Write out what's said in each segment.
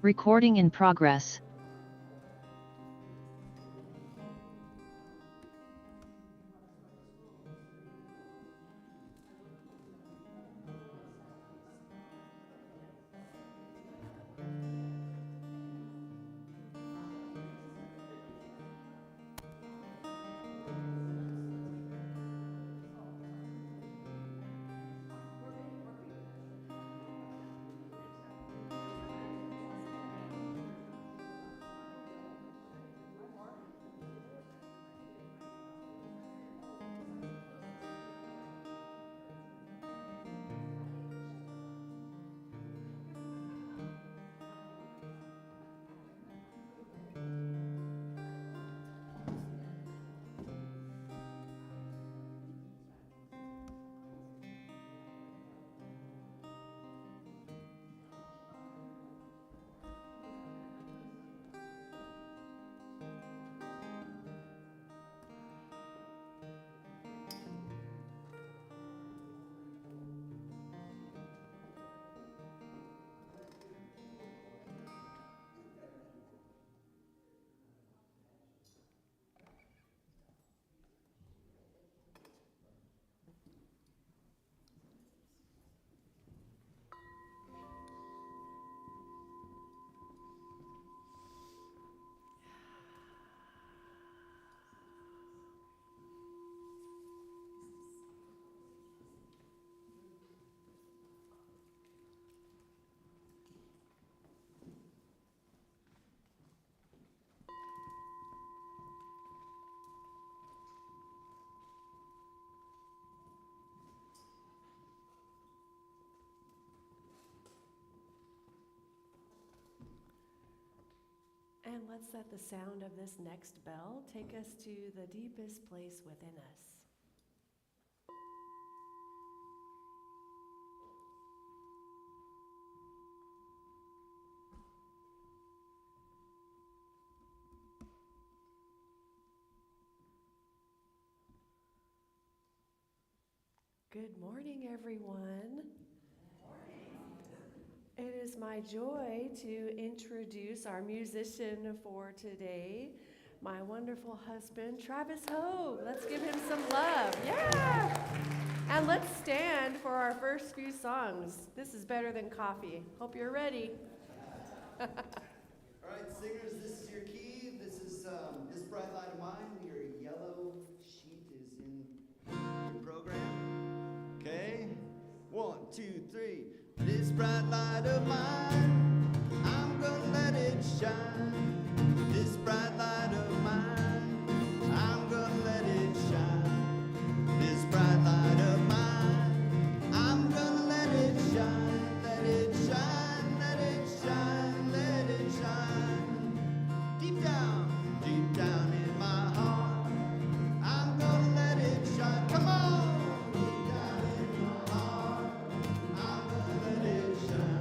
Recording in progress. And let's let the sound of this next bell take us to the deepest place within us. Good morning, everyone. It is my joy to introduce our musician for today, my wonderful husband, Travis Hogue. Let's give him some love. Yeah! And let's stand for our first few songs. This is better than coffee. Hope you're ready. All right, singers, this is your key. This is This Bright Light of Mine. Your yellow sheet is in your program. Okay? 1, 2, 3. This bright light of mine, I'm gonna let it shine. This bright light of mine, I'm gonna let it shine. This bright light of mine, I'm gonna let it shine. Let it shine, let it shine, let it shine. Deep down in my heart, I'm gonna let it shine. Come on! Deep down in my heart, I'm gonna let it shine.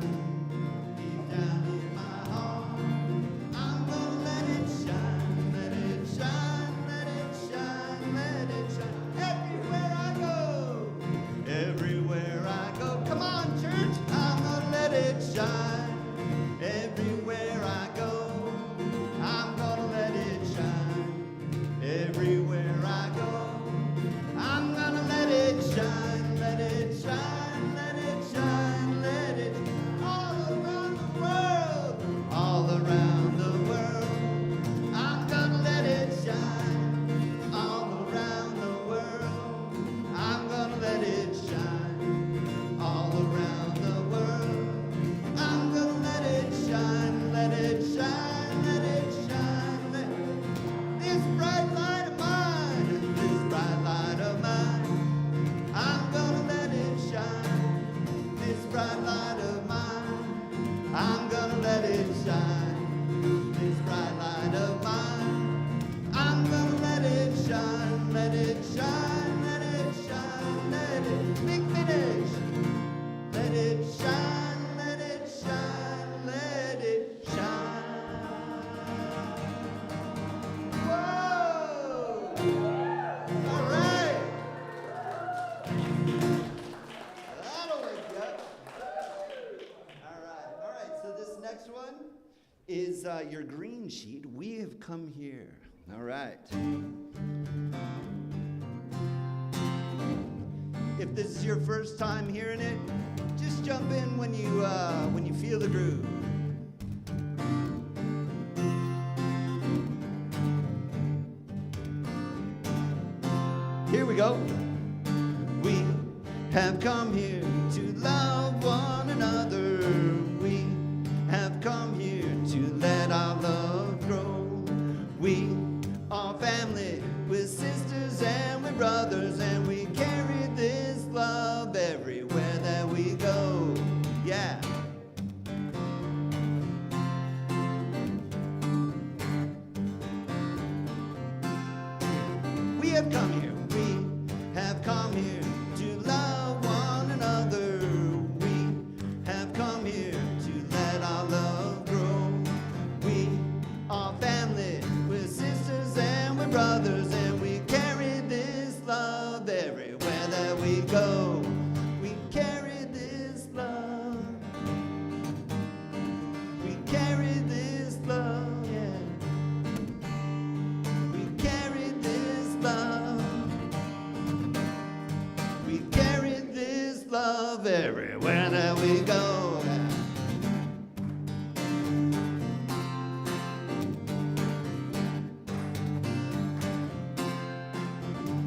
your green sheet, we have come here. All right. If this is your first time hearing it, just jump in when you feel the groove. Here we go. We have come here to love one another. We have come here to let our love grow. We are family, we're sisters and we're brothers, and we carry this love everywhere that we go. Yeah. We have come here. We have come here to love one another. We have come here to let our love grow. We are family, we're sisters and we're brothers, and we carry this love everywhere that we go. We carry this love. We carry this love, yeah. We carry this love. We carry this love everywhere that we go.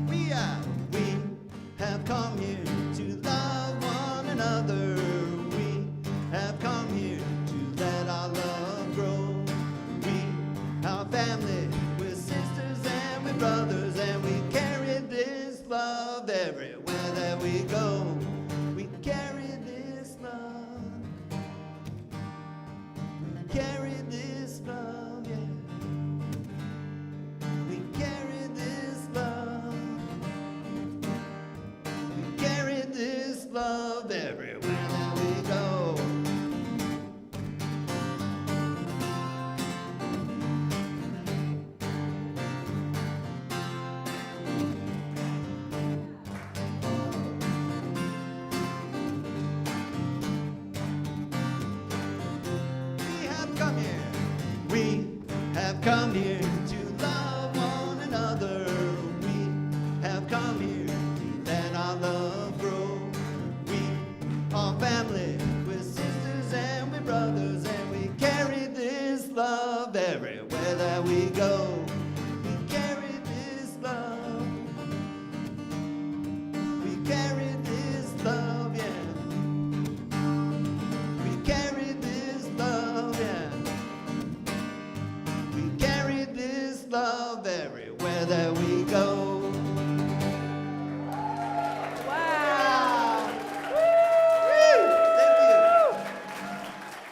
We have come here to love one another. We have come here to let our love grow. We are family, we're sisters and we're brothers, and we carry this love everywhere that we go. We carry this love. We carry this love, yeah. We carry this love. We carry this love everywhere that we go. We have come here. We have come here to love one another. We have come here to let our love grow. We are family, we're sisters and we're brothers, and we carry this love everywhere that we go. We carry this love. We carry this love, yeah. We carry this love, yeah. We carry this love everywhere that we go. Wow. Thank you.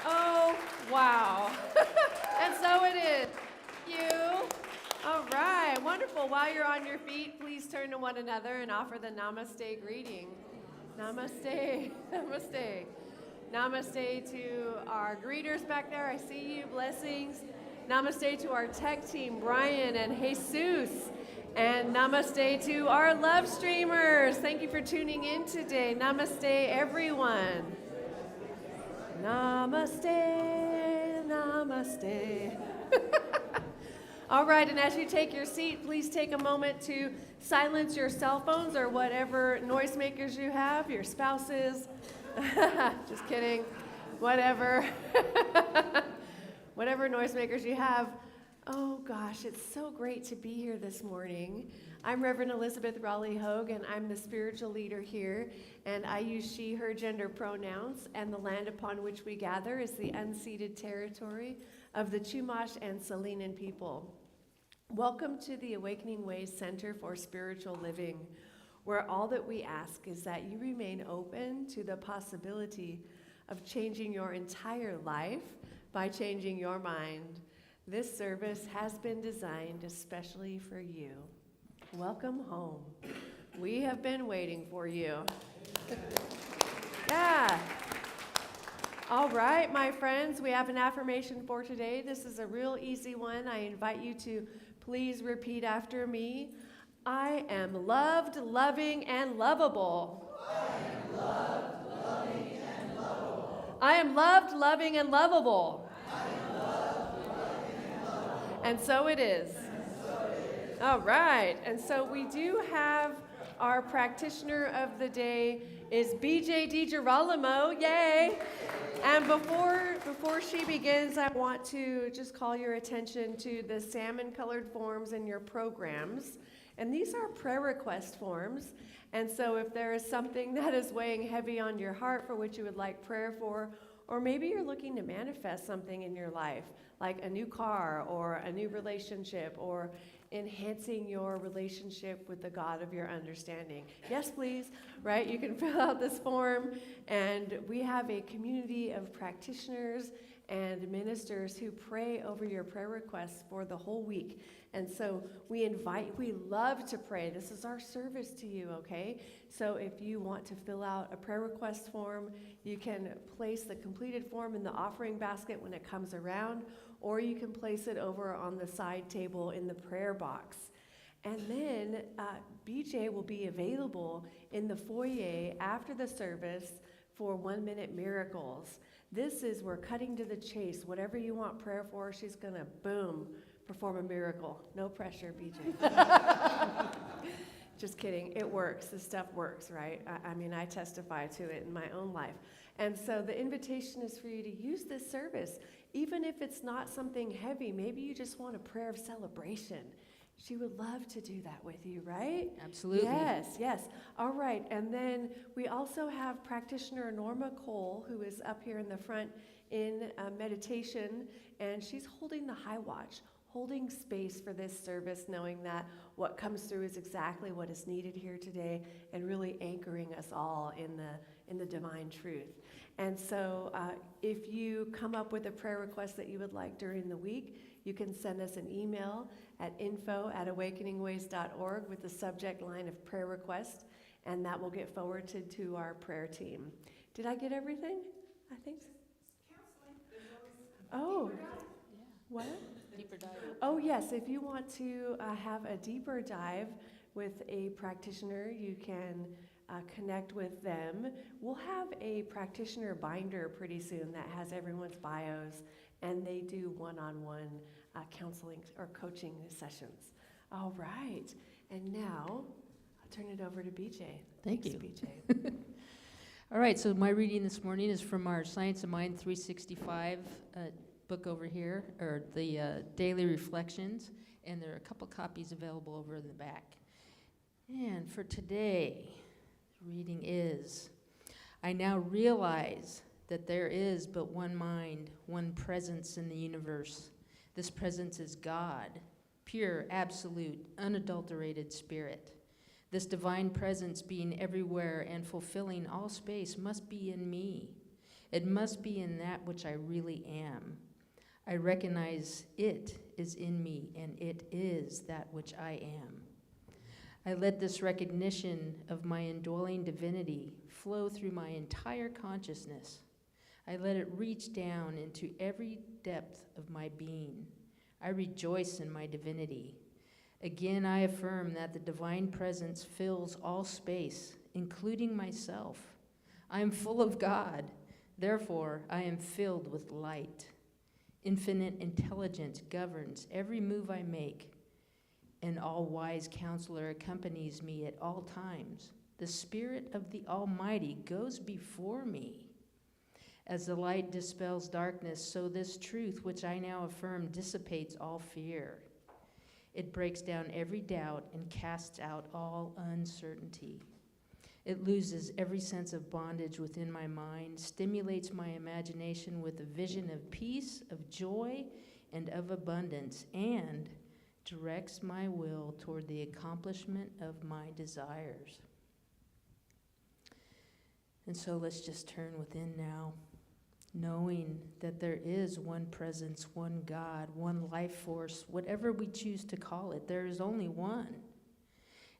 Oh, wow. And so it is. You. All right. Wonderful. While you're on your feet, please turn to one another and offer the Namaste greeting. Namaste. Namaste. Namaste to our greeters back there. I see you. Blessings. Namaste to our tech team, Brian and Jesus. And namaste to our love streamers. Thank you for tuning in today. Namaste, everyone. Namaste, namaste. All right, and as you take your seat, please take a moment to silence your cell phones or whatever noisemakers you have, your spouses. Just kidding. Whatever. Whatever noisemakers you have. Oh gosh, it's so great to be here this morning. I'm Reverend Elizabeth Rowley Hogue, and I'm the spiritual leader here, and I use she, her gender pronouns, and the land upon which we gather is the unceded territory of the Chumash and Salinan people. Welcome to the Awakening Ways Center for Spiritual Living, where all that we ask is that you remain open to the possibility of changing your entire life by changing your mind. This service has been designed especially for you. Welcome home. We have been waiting for you. Yeah. All right, my friends, we have an affirmation for today. This is a real easy one. I invite you to please repeat after me. I am loved, loving, and lovable. I am loved, loving, and lovable. I am loved, loving, and lovable. I am loved, loving, And so it is. All right. And so we do have our practitioner of the day is BJ DiGirolamo. Yay! And before she begins, I want to just call your attention to the salmon-colored forms in your programs. And these are prayer request forms. And so if there is something that is weighing heavy on your heart for which you would like prayer for, or maybe you're looking to manifest something in your life, like a new car or a new relationship or enhancing your relationship with the God of your understanding. Yes, please, right? You can fill out this form, and we have a community of practitioners and ministers who pray over your prayer requests for the whole week. And so we love to pray. This is our service to you, okay? So if you want to fill out a prayer request form, you can place the completed form in the offering basket when it comes around, or you can place it over on the side table in the prayer box. And then BJ will be available in the foyer after the service for 1-minute miracles. We're cutting to the chase. Whatever you want prayer for, she's gonna, boom, perform a miracle. No pressure, BJ. Just kidding. It works. This stuff works, right? I mean, I testify to it in my own life. And so the invitation is for you to use this service. Even if it's not something heavy, maybe you just want a prayer of celebration. She would love to do that with you, right? Absolutely. Yes. All right. And then we also have practitioner Norma Cole, who is up here in the front in meditation, and she's holding the high watch, holding space for this service, knowing that what comes through is exactly what is needed here today, and really anchoring us all in the divine truth. And so if you come up with a prayer request that you would like during the week, you can send us an email at info@awakeningways.org with the subject line of prayer request, and that will get forwarded to our prayer team. Did I get everything? I think so. Oh, what? Deeper dive. Oh, yes. If you want to have a deeper dive with a practitioner, you can connect with them. We'll have a practitioner binder pretty soon that has everyone's bios, and they do one-on-one counseling or coaching sessions. All right. And now I'll turn it over to BJ. Thank Thanks, you. BJ. All right, so my reading this morning is from our Science of Mind 365 book over here, or the Daily Reflections, and there are a couple copies available over in the back. And for today, reading is, I now realize that there is but one mind, one presence in the universe. This presence is God, pure, absolute, unadulterated spirit. This divine presence being everywhere and fulfilling all space must be in me. It must be in that which I really am. I recognize it is in me, and it is that which I am. I let this recognition of my indwelling divinity flow through my entire consciousness. I let it reach down into every depth of my being. I rejoice in my divinity. Again, I affirm that the divine presence fills all space, including myself. I am full of God. Therefore, I am filled with light. Infinite intelligence governs every move I make. An all-wise counselor accompanies me at all times. The Spirit of the Almighty goes before me. As the light dispels darkness, so this truth, which I now affirm, dissipates all fear. It breaks down every doubt and casts out all uncertainty. It loses every sense of bondage within my mind, stimulates my imagination with a vision of peace, of joy, and of abundance, and directs my will toward the accomplishment of my desires. And so let's just turn within now, knowing that there is one presence, one God, one life force, whatever we choose to call it, there is only one.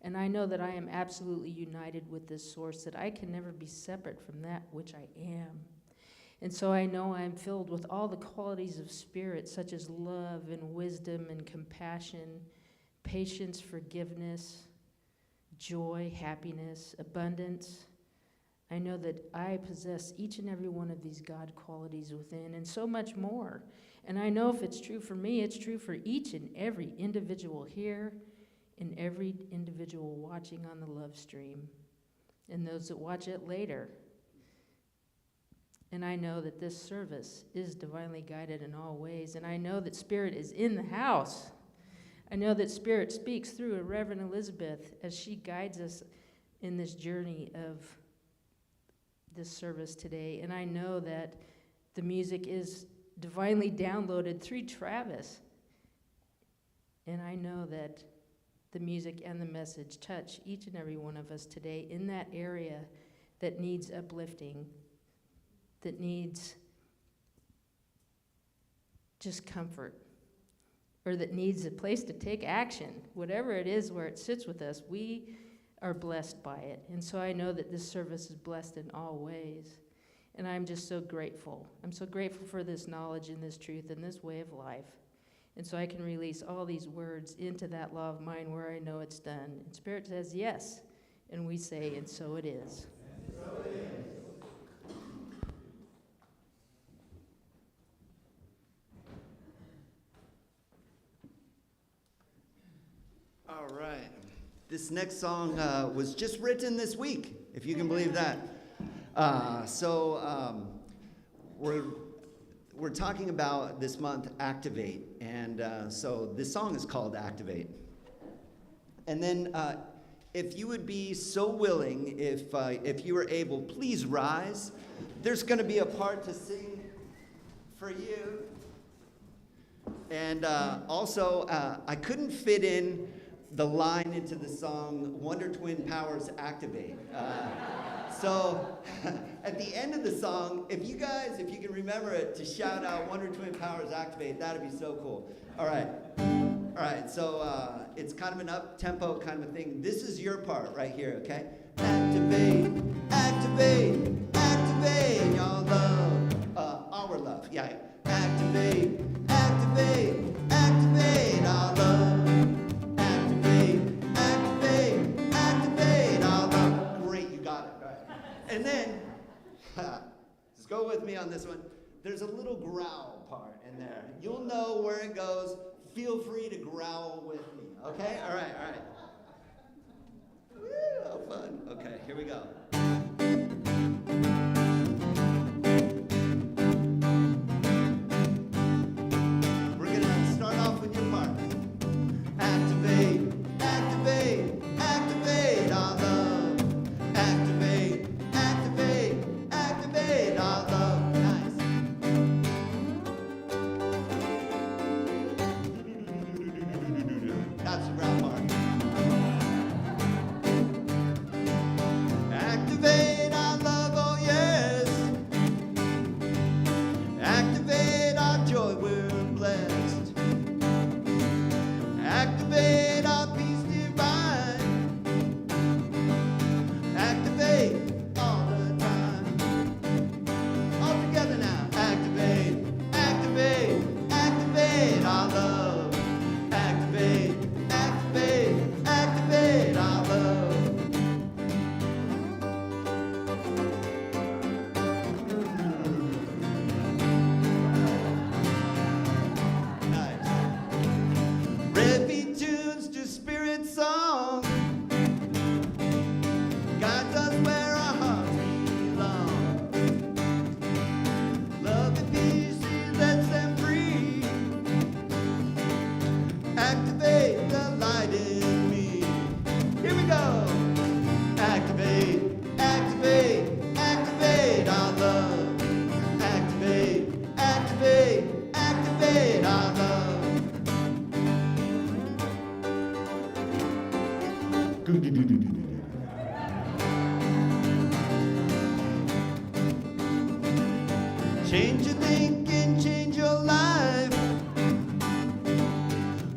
And I know that I am absolutely united with this source, that I can never be separate from that which I am. And so I know I am filled with all the qualities of spirit, such as love and wisdom and compassion, patience, forgiveness, joy, happiness, abundance. I know that I possess each and every one of these God qualities within, and so much more. And I know if it's true for me, it's true for each and every individual here and every individual watching on the love stream and those that watch it later. And I know that this service is divinely guided in all ways. And I know that Spirit is in the house. I know that Spirit speaks through Reverend Elizabeth as she guides us in this journey of this service today. And I know that the music is divinely downloaded through Travis. And I know that the music and the message touch each and every one of us today in that area that needs uplifting, that needs just comfort, or that needs a place to take action. Whatever it is where it sits with us, we are blessed by it. And so I know that this service is blessed in all ways. And I'm just so grateful. I'm so grateful for this knowledge and this truth and this way of life. And so I can release all these words into that law of mind where I know it's done. And Spirit says yes, and we say, and so it is. And so it is. All right. This next song was just written this week, if you can believe that. We're talking about this month, Activate. And so this song is called Activate. And then if you would be so willing, if you were able, please rise. There's going to be a part to sing for you. And also, I couldn't fit in the line into the song, Wonder Twin Powers Activate. So at the end of the song, if you can remember it, to shout out Wonder Twin Powers Activate, that'd be so cool. All right, so it's kind of an up-tempo kind of a thing. This is your part right here, okay? Activate, activate, activate your love, our love, yeah. Activate, activate, activate our love. And then, just go with me on this one. There's a little growl part in there. You'll know where it goes. Feel free to growl with me, okay? All right. Woo, how fun. Okay, here we go. We're gonna start off with your part. Activate, activate, activate our love. Activate. Activate our love. Nice. That's the round part. Activate our love, oh yes. Activate our joy, we're blessed. Activate our peace divine. Activate. Change your thinking, change your life.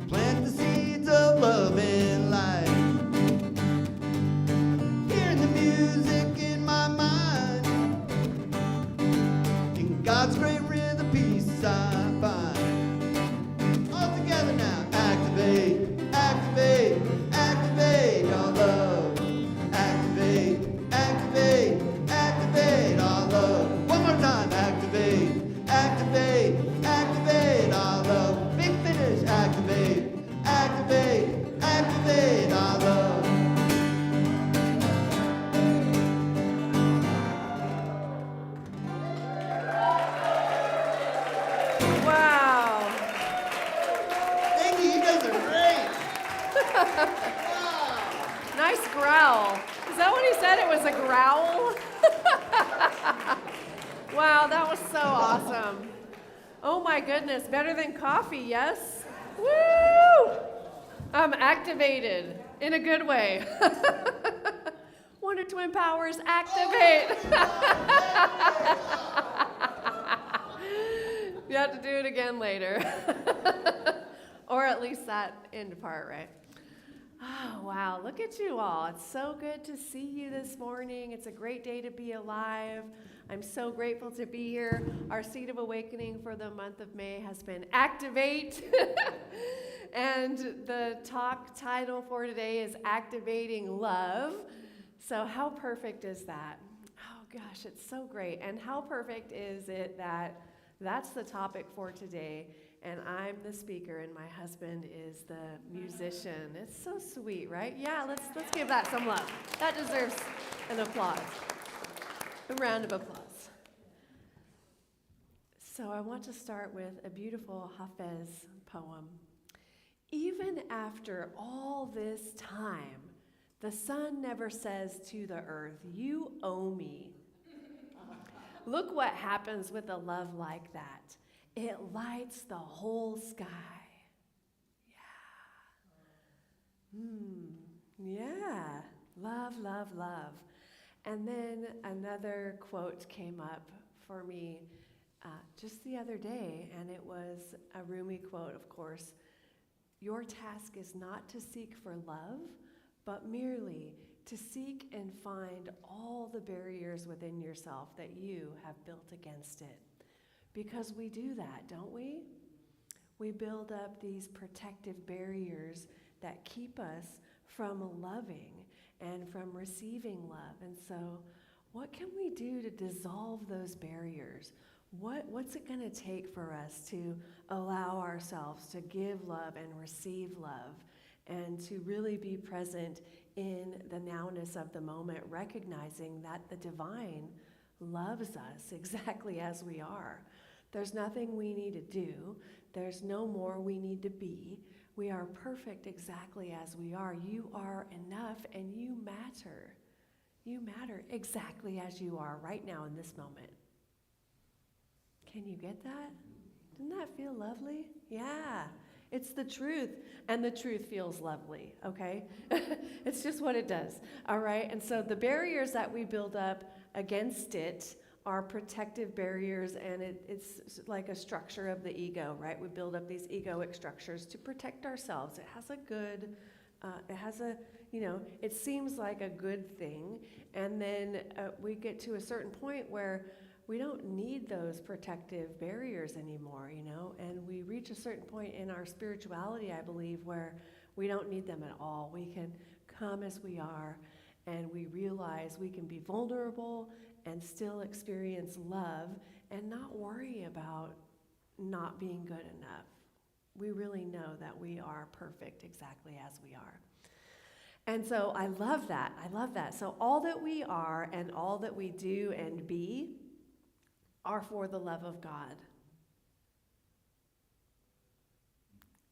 Plant the seeds of love and life. Hearing the music in my mind. In God's great rhythm, peace I find. All together now. Activate, activate, activate our love. Activate, activate, activate our love. One more time. Activate, activate. Nice growl. Is that what he said? It was a growl? Wow, that was so awesome. Oh my goodness, better than coffee, yes? Woo! I'm activated in a good way. Wonder Twin Powers, activate. You have to do it again later. Or at least that end part, right? Oh, wow, look at you all. It's so good to see you this morning. It's a great day to be alive. I'm so grateful to be here. Our Seed of Awakening for the month of May has been Activate. And the talk title for today is Activating Love. So how perfect is that? Oh, gosh, it's so great. And how perfect is it that that's the topic for today? And I'm the speaker, and my husband is the musician. It's so sweet, right? Yeah, let's give that some love. That deserves an applause, a round of applause. So I want to start with a beautiful Hafez poem. Even after all this time, the sun never says to the earth, "You owe me." Look what happens with a love like that. It lights the whole sky. Yeah. Love, love, love. And then another quote came up for me just the other day, and it was a Rumi quote, of course. Your task is not to seek for love, but merely to seek and find all the barriers within yourself that you have built against it. Because we do that, don't we? We build up these protective barriers that keep us from loving and from receiving love. And so, what can we do to dissolve those barriers? What's it going to take for us to allow ourselves to give love and receive love and to really be present in the nowness of the moment, recognizing that the divine loves us exactly as we are? There's nothing we need to do. There's no more we need to be. We are perfect exactly as we are. You are enough and you matter. You matter exactly as you are right now in this moment. Can you get that? Doesn't that feel lovely? Yeah. It's the truth, and the truth feels lovely, okay? It's just what it does, all right? And so the barriers that we build up against it are protective barriers, and it's like a structure of the ego, right? We build up these egoic structures to protect ourselves. It has a good, it seems like a good thing, and then we get to a certain point where we don't need those protective barriers anymore, and we reach a certain point in our spirituality, I believe, where we don't need them at all. We can come as we are, and we realize we can be vulnerable and still experience love and not worry about not being good enough. We really know that we are perfect exactly as we are. And so I love that. I love that. So all that we are and all that we do and be are for the love of God.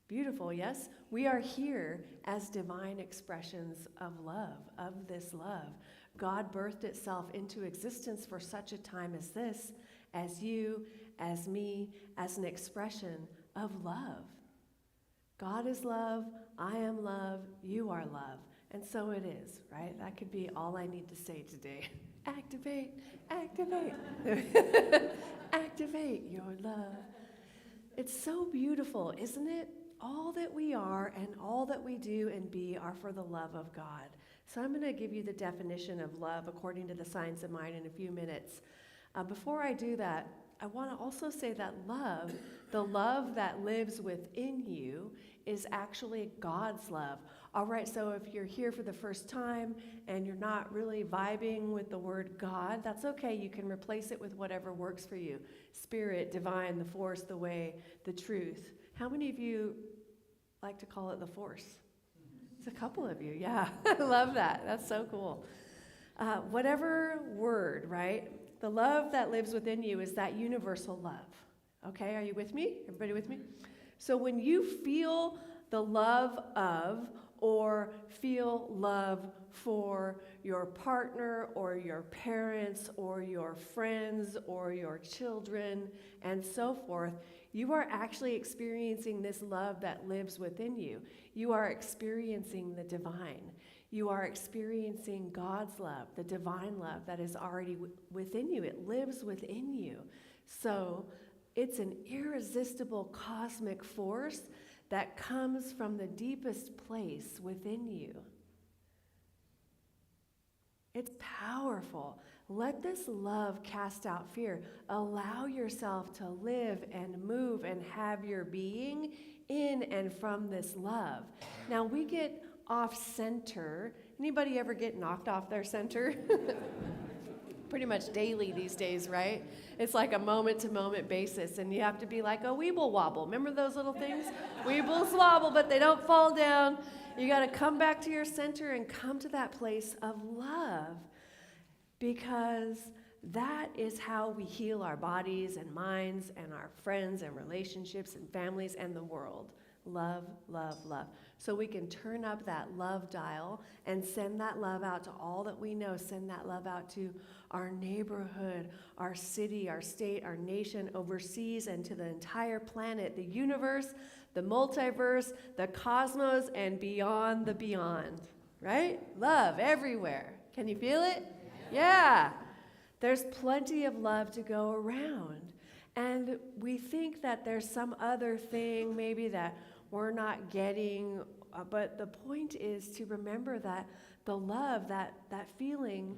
Beautiful, yes? We are here as divine expressions of love, of this love. God birthed itself into existence for such a time as this, as you, as me, as an expression of love. God is love, I am love, you are love. And so it is, right? That could be all I need to say today. Activate, activate. Activate your love. It's so beautiful, isn't it? All that we are and all that we do and be are for the love of God. So I'm going to give you the definition of love according to the Science of Mind in a few minutes. Before I do that, I want to also say that love, the love that lives within you, is actually God's love. All right, so if you're here for the first time and you're not really vibing with the word God, that's okay. You can replace it with whatever works for you. Spirit, divine, the force, the way, the truth. How many of you like to call it the force? It's a couple of you, yeah. I love that. That's so cool. Whatever word, right? The love that lives within you is that universal love. Okay, are you with me? Everybody with me? So when you feel the love of or feel love for your partner or your parents or your friends or your children and so forth, you are actually experiencing this love that lives within you. You are experiencing the divine. You are experiencing God's love, the divine love that is already within you. It lives within you. So it's an irresistible cosmic force that comes from the deepest place within you. It's powerful. Let this love cast out fear. Allow yourself to live and move and have your being in and from this love. Now we get off center. Anybody ever get knocked off their center? Pretty much daily these days, right? It's like a moment-to-moment basis, and you have to be like a weeble wobble. Remember those little things? Weebles wobble, but they don't fall down. You got to come back to your center and come to that place of love, because that is how we heal our bodies and minds and our friends and relationships and families and the world. Love, love, love. So we can turn up that love dial and send that love out to all that we know. Send that love out to our neighborhood, our city, our state, our nation, overseas, and to the entire planet, the universe, the multiverse, the cosmos, and beyond the beyond, right? Love everywhere. Can you feel it? Yeah. There's plenty of love to go around. And we think that there's some other thing maybe that we're not getting, but the point is to remember that the love, that feeling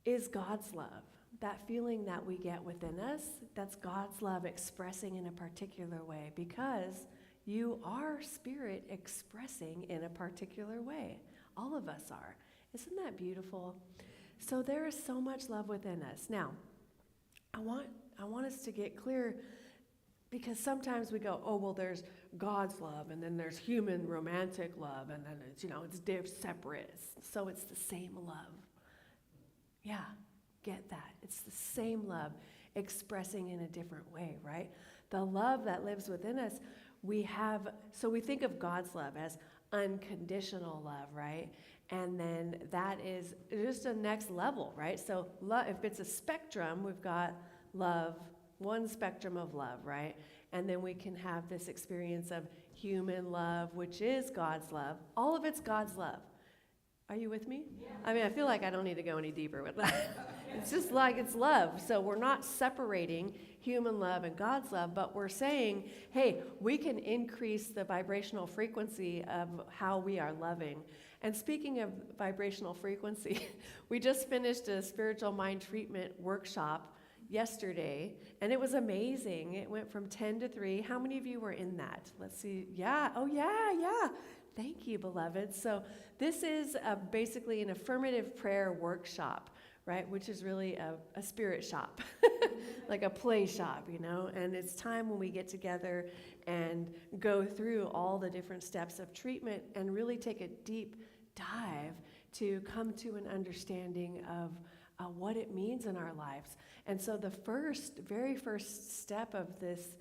is God's love. That feeling that we get within us, that's God's love expressing in a particular way, because you are spirit expressing in a particular way. All of us are. Isn't that beautiful? So there is so much love within us. Now, I want us to get clear, because sometimes we go, oh, well, there's God's love, and then there's human romantic love, and then it's separate. So it's the same love. Yeah, get that. It's the same love expressing in a different way, right? The love that lives within us, we think of God's love as unconditional love, right? And then that is just a next level, right? So love, if it's a spectrum, we've got love, one spectrum of love, right? And then we can have this experience of human love, which is God's love. All of it's God's love. Are you with me? Yeah. I mean, I feel like I don't need to go any deeper with that. It's just like it's love. So we're not separating human love and God's love, but we're saying, hey, we can increase the vibrational frequency of how we are loving. And speaking of vibrational frequency, we just finished a spiritual mind treatment workshop yesterday, and it was amazing. It went from 10 to 3. How many of you were in that? Let's see. Yeah. Oh, yeah. Thank you, beloved. So this is basically an affirmative prayer workshop, right, which is really a spirit shop, like a play shop, and it's time when we get together and go through all the different steps of treatment and really take a deep dive to come to an understanding of what it means in our lives. And so the very first step of this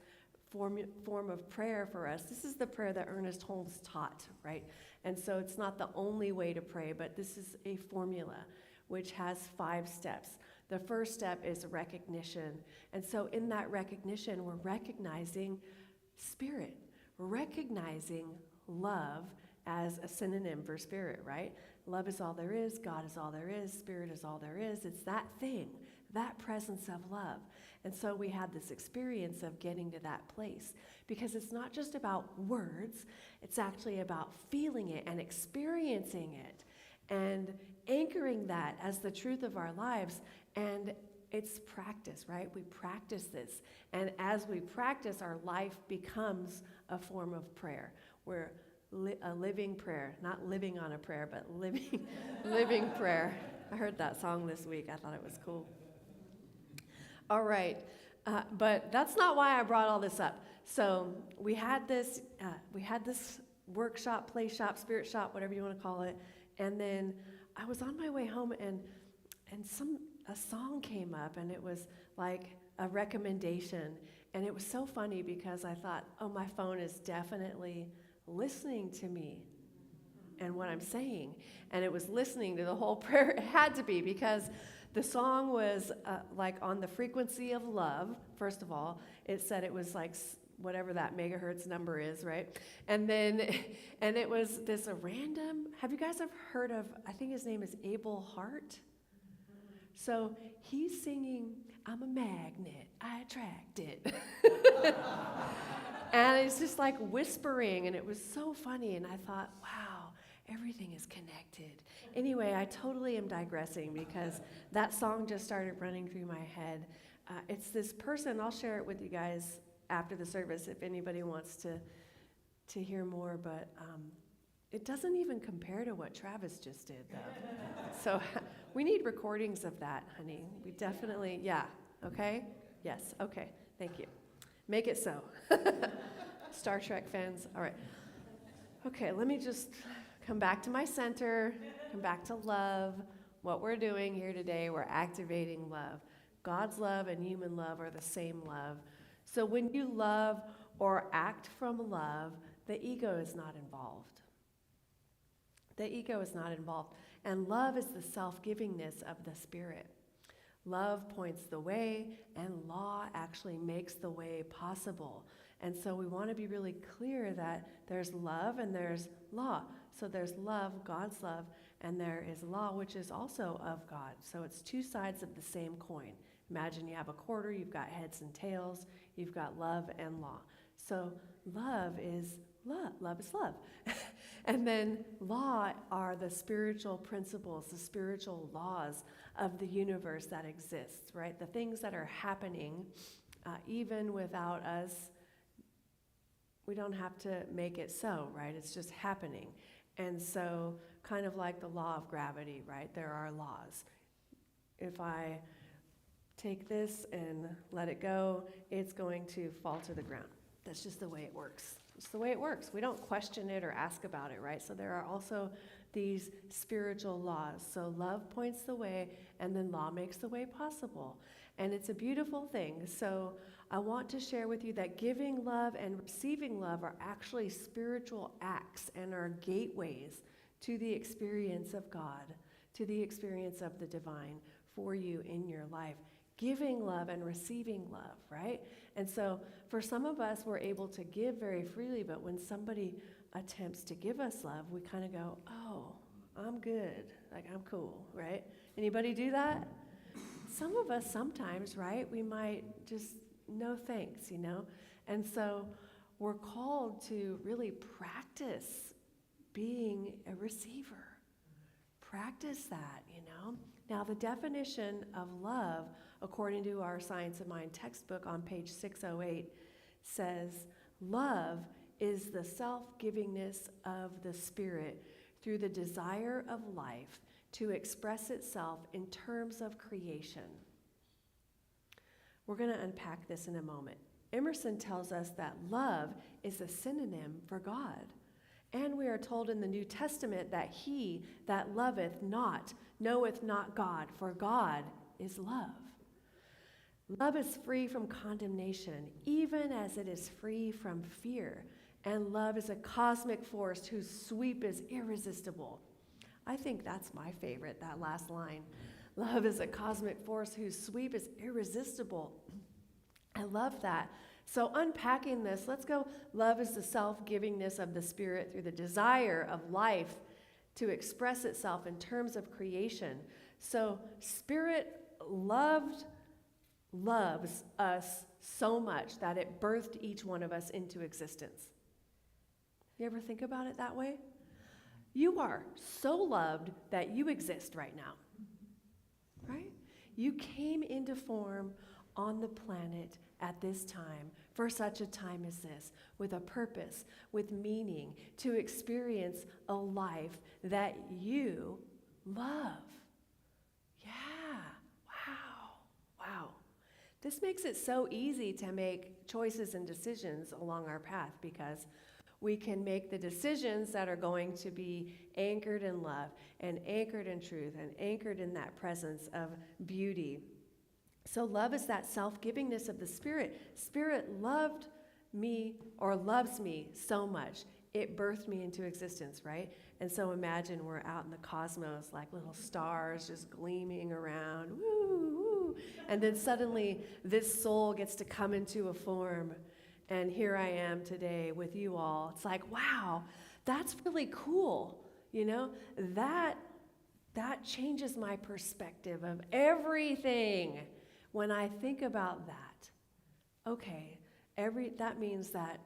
form of prayer for us, this is the prayer that Ernest Holmes taught, right? And so it's not the only way to pray, but this is a formula which has 5 steps. The first step is recognition. And so in that recognition, we're recognizing spirit, recognizing love as a synonym for spirit, right? Love is all there is, God is all there is, spirit is all there is. It's that thing, that presence of love. And so we had this experience of getting to that place, because it's not just about words, it's actually about feeling it and experiencing it and anchoring that as the truth of our lives. And it's practice, right? We practice this. And as we practice, our life becomes a form of prayer. We're a living prayer, not living on a prayer, but living prayer. I heard that song this week. I thought it was cool. All right, but that's not why I brought all this up. So we had this workshop, play shop, spirit shop, whatever you want to call it, and then I was on my way home, and a song came up, and it was like a recommendation, and it was so funny because I thought, oh, my phone is definitely listening to me. and what I'm saying. And it was listening to the whole prayer. It had to be, because the song was like on the frequency of love, first of all. It said it was like whatever that megahertz number is, right? And then, and it was this a random, have you guys ever heard of, I think his name is Abel Hart? So he's singing, I'm a magnet, I attract it. And it's just like whispering, and it was so funny, and I thought, wow, everything is connected. Anyway, I totally am digressing because that song just started running through my head. It's this person, I'll share it with you guys after the service if anybody wants to hear more, but it doesn't even compare to what Travis just did, though. So we need recordings of that, honey. We definitely, yeah, okay? Yes, okay, thank you. Make it so. Star Trek fans, all right. Okay, let me just come back to my center, come back to love. What we're doing here today, we're activating love. God's love and human love are the same love. So when you love or act from love, the ego is not involved. The ego is not involved. And love is the self-givingness of the Spirit. Love points the way, and law actually makes the way possible. And so we want to be really clear that there's love and there's law. So there's love, God's love, and there is law, which is also of God. So it's two sides of the same coin. Imagine you have a quarter, you've got heads and tails, you've got love and law. So love is love. Love is love. And then law are the spiritual principles, the spiritual laws of the universe that exists, right? The things that are happening, even without us, we don't have to make it so, right? It's just happening. And so kind of like the law of gravity, right? There are laws. If I take this and let it go, it's going to fall to the ground. That's just the way it works. It's the way it works. We don't question it or ask about it, right? So there are also these spiritual laws. So love points the way, and then law makes the way possible. And it's a beautiful thing. So I want to share with you that giving love and receiving love are actually spiritual acts and are gateways to the experience of God, to the experience of the divine for you in your life. Giving love and receiving love, right? And so for some of us, we're able to give very freely, but when somebody attempts to give us love, we kind of go, oh, I'm good, like I'm cool, right? Anybody do that? Some of us sometimes, right? We might just, no thanks, you know? And so we're called to really practice being a receiver. Practice that, you know? Now, the definition of love, according to our Science of Mind textbook on page 608, says, love is the self-givingness of the Spirit through the desire of life to express itself in terms of creation. We're going to unpack this in a moment. Emerson tells us that love is a synonym for God. And we are told in the New Testament that he that loveth not knoweth not God, for God is love. Love is free from condemnation, even as it is free from fear. And love is a cosmic force whose sweep is irresistible. I think that's my favorite, that last line. Love is a cosmic force whose sweep is irresistible. I love that. So unpacking this, let's go. Love is the self-givingness of the Spirit through the desire of life to express itself in terms of creation. So Spirit loves us so much that it birthed each one of us into existence. You ever think about it that way? You are so loved that you exist right now, right? You came into form on the planet at this time, for such a time as this, with a purpose, with meaning, to experience a life that you love. Yeah, wow. This makes it so easy to make choices and decisions along our path because we can make the decisions that are going to be anchored in love and anchored in truth and anchored in that presence of beauty. So love is that self-givingness of the Spirit. Spirit loved me or loves me so much. it birthed me into existence, right? And so imagine we're out in the cosmos like little stars just gleaming around, woo, woo. And then suddenly this soul gets to come into a form. And here I am today with you all. It's like, wow, that's really cool. You know, that changes my perspective of everything when I think about that. Okay, that means that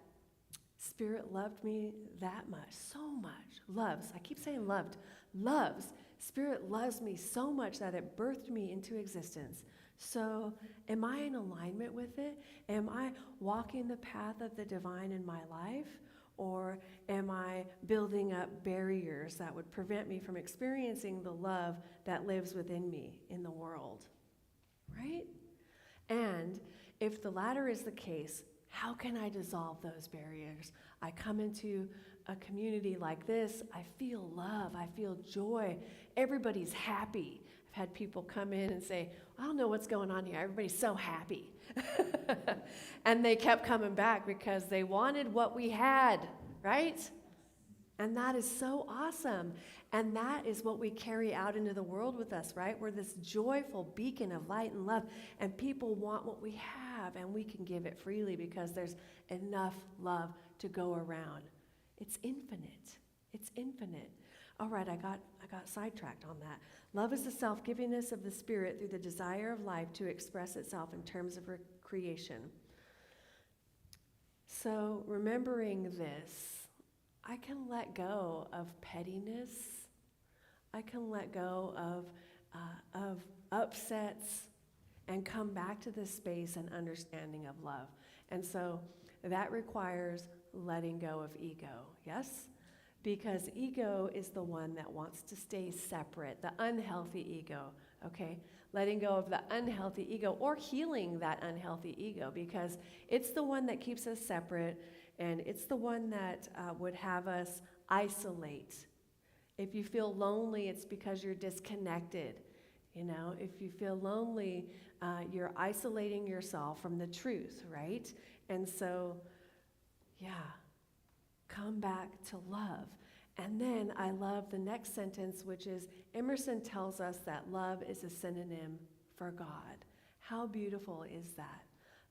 Spirit loved me that much, so much. Loves, I keep saying loved, loves. Spirit loves me so much that it birthed me into existence. So am I in alignment with it? Am I walking the path of the divine in my life? Or am I building up barriers that would prevent me from experiencing the love that lives within me in the world? Right? And if the latter is the case, how can I dissolve those barriers? I come into a community like this, I feel love, I feel joy, everybody's happy. I've had people come in and say, I don't know what's going on here, everybody's so happy. And they kept coming back because they wanted what we had, right? And that is so awesome. And that is what we carry out into the world with us, right? We're this joyful beacon of light and love, and people want what we have, and we can give it freely because there's enough love to go around. It's infinite. It's infinite. All right, I got sidetracked on that. Love is the self-givingness of the Spirit through the desire of life to express itself in terms of creation. So remembering this, I can let go of pettiness. I can let go of upsets and come back to this space and understanding of love. And so that requires letting go of ego, yes? Because ego is the one that wants to stay separate, the unhealthy ego, okay? Letting go of the unhealthy ego or healing that unhealthy ego, because it's the one that keeps us separate, and it's the one that would have us isolate. If you feel lonely, it's because you're disconnected. You know, if you feel lonely, you're isolating yourself from the truth, right? And so, yeah, come back to love. And then I love the next sentence, which is Emerson tells us that love is a synonym for God. How beautiful is that?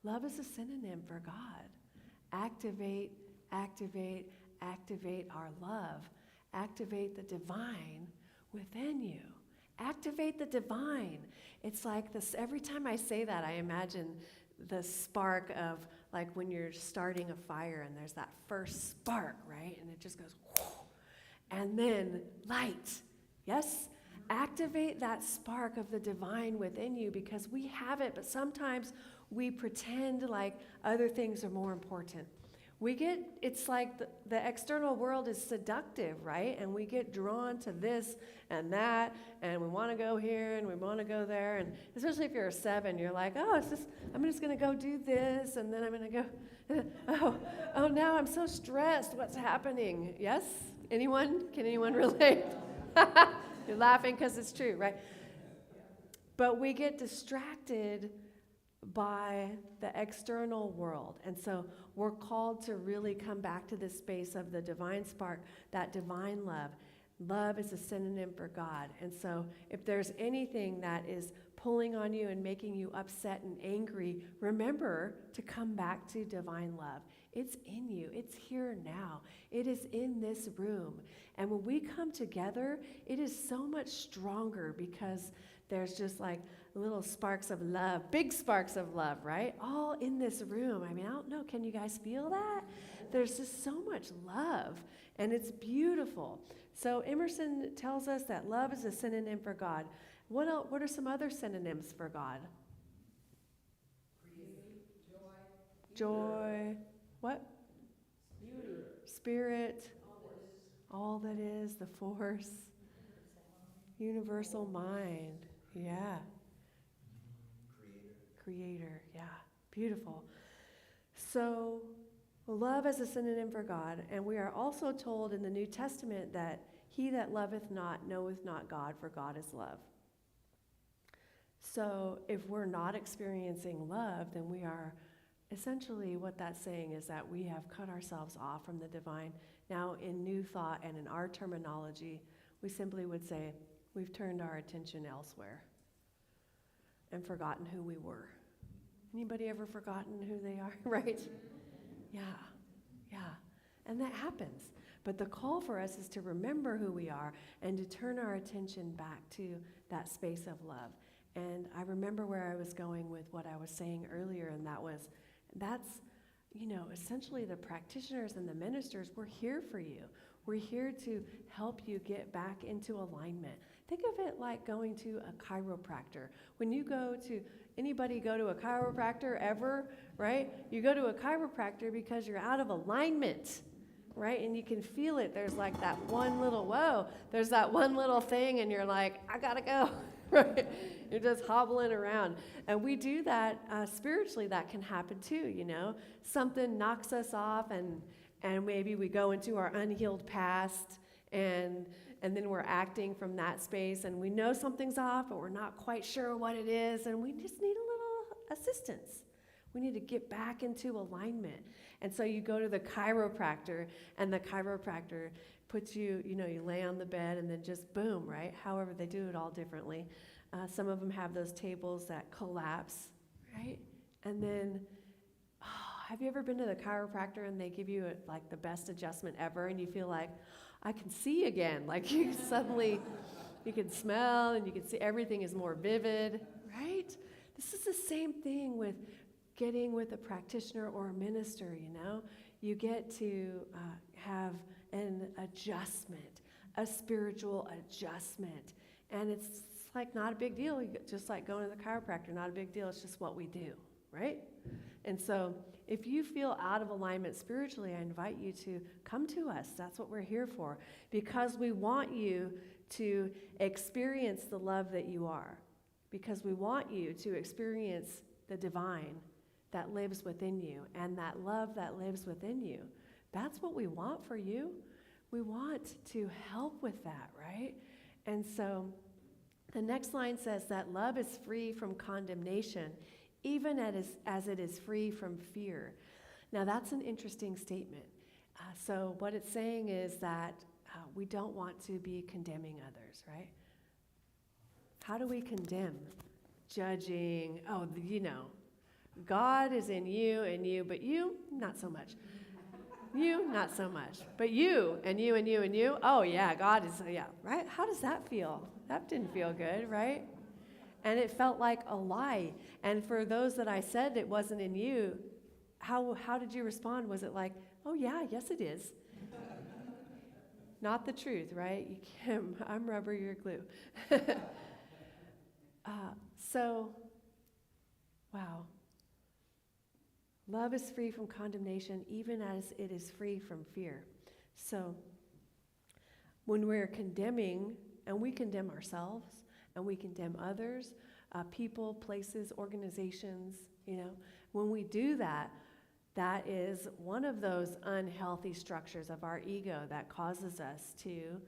Love is a synonym for God. Activate, activate, activate our love. Activate the divine within you. Activate the divine. It's like this, every time I say that, I imagine the spark of like when you're starting a fire and there's that first spark, right? And it just goes, whoo, and then light. Yes? Activate that spark of the divine within you, because we have it, but sometimes we pretend like other things are more important. It's like the external world is seductive, right? And we get drawn to this and that, and we want to go here and we want to go there. And especially if you're a 7, you're like, oh, I'm just going to go do this, and then I'm going to go, oh, now I'm so stressed. What's happening? Yes? Anyone? Can anyone relate? You're laughing because it's true, right? But we get distracted by the external world. And so we're called to really come back to this space of the divine spark, that divine love. Love is a synonym for God. And so if there's anything that is pulling on you and making you upset and angry, remember to come back to divine love. It's in you. It's here now. It is in this room. And when we come together, it is so much stronger because there's just like little sparks of love, big sparks of love, right? All in this room. I mean, I don't know, can you guys feel that? There's just so much love, and it's beautiful. So Emerson tells us that love is a synonym for God. What are some other synonyms for God? Joy. What? Spirit. All that is, the force. Universal mind. Yeah. Creator, yeah, beautiful. So love is a synonym for God, and we are also told in the New Testament that he that loveth not knoweth not God, for God is love. So if we're not experiencing love, then we are essentially, what that's saying is that we have cut ourselves off from the divine, Now, in New Thought and in our terminology, we simply would say, we've turned our attention elsewhere and forgotten who we were. Anybody ever forgotten who they are, right? Yeah. And that happens. But the call for us is to remember who we are and to turn our attention back to that space of love. And I remember where I was going with what I was saying earlier, and that's essentially the practitioners and the ministers, we're here for you. We're here to help you get back into alignment. Think of it like going to a chiropractor. When you anybody go to a chiropractor ever, right? You go to a chiropractor because you're out of alignment, right? And you can feel it. There's like that one little, there's that one little thing, and you're like, I gotta go, right? You're just hobbling around. And we do that spiritually. That can happen too, Something knocks us off, and maybe we go into our unhealed past, and then we're acting from that space, and we know something's off, but we're not quite sure what it is, and we just need a little assistance. We need to get back into alignment. And so you go to the chiropractor, and the chiropractor puts you, you lay on the bed, and then just boom, right? However, they do it all differently. Some of them have those tables that collapse, right? And then, have you ever been to the chiropractor and they give you like the best adjustment ever, and you feel like, I can see again. Like you can smell and you can see everything is more vivid, right? This is the same thing with getting with a practitioner or a minister, You get to have an adjustment, a spiritual adjustment. And it's like not a big deal, just like going to the chiropractor, not a big deal. It's just what we do, right? And so if you feel out of alignment spiritually, I invite you to come to us. That's what we're here for, because we want you to experience the love that you are, because we want you to experience the divine that lives within you and that love that lives within you. That's what we want for you. We want to help with that, right? And so the next line says that love is free from condemnation, even as it is free from fear. Now, that's an interesting statement. So what it's saying is that we don't want to be condemning others, right? How do we condemn? Judging, God is in you, but you, not so much. You, not so much. But you, and you, and you, and you, oh yeah, God is, right? How does that feel? That didn't feel good, right? And it felt like a lie. And for those that I said it wasn't in you, how did you respond? Was it like, oh yeah, yes it is? Not the truth, right? You can't, I'm rubber, you're glue. Wow. Love is free from condemnation, even as it is free from fear. So when we're condemning, and we condemn ourselves, and we condemn others, people, places, organizations, when we do that, that is one of those unhealthy structures of our ego that causes us to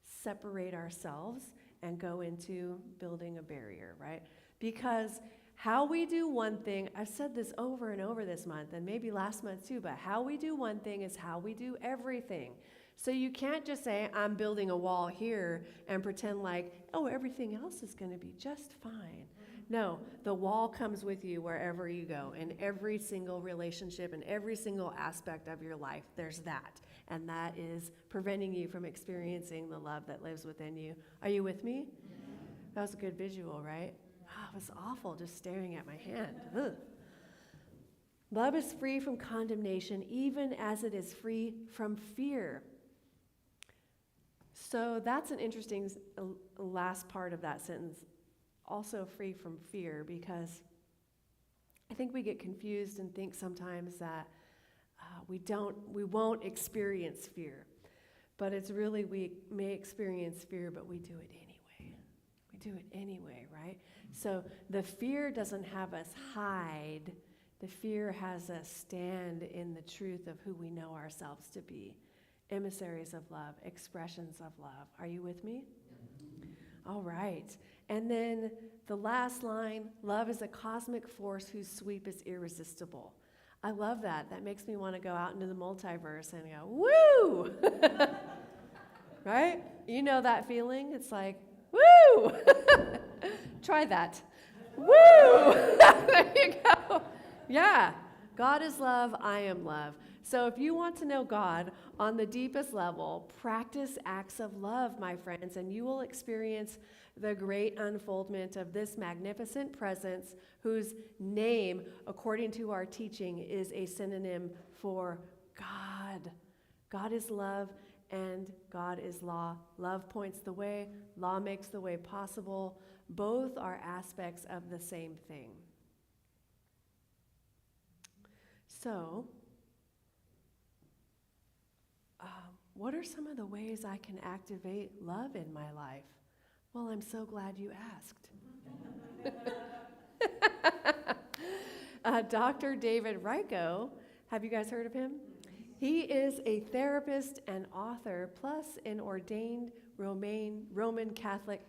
separate ourselves and go into building a barrier, right? Because how we do one thing, I've said this over and over this month, and maybe last month too, but how we do one thing is how we do everything. So you can't just say, I'm building a wall here and pretend like, everything else is going to be just fine. No, the wall comes with you wherever you go. In every single relationship, in every single aspect of your life, there's that. And that is preventing you from experiencing the love that lives within you. Are you with me? Yeah. That was a good visual, right? Oh, it was awful just staring at my hand. Ugh. Love is free from condemnation, even as it is free from fear. So that's an interesting last part of that sentence. Also free from fear, because I think we get confused and think sometimes that we won't experience fear. But it's really, we may experience fear, but we do it anyway. We do it anyway, right? So the fear doesn't have us hide. The fear has us stand in the truth of who we know ourselves to be. Emissaries of love, expressions of love. Are you with me? All right. And then the last line, love is a cosmic force whose sweep is irresistible. I love that. That makes me want to go out into the multiverse and go, woo! Right? You know that feeling? It's like, woo! Try that. Woo! There you go. Yeah. God is love, I am love. So if you want to know God on the deepest level, practice acts of love, my friends, and you will experience the great unfoldment of this magnificent presence whose name, according to our teaching, is a synonym for God. God is love and God is law. Love points the way, law makes the way possible. Both are aspects of the same thing. So, what are some of the ways I can activate love in my life? Well, I'm so glad you asked. Dr. David Ryko, have you guys heard of him? He is a therapist and author, plus an ordained Roman Catholic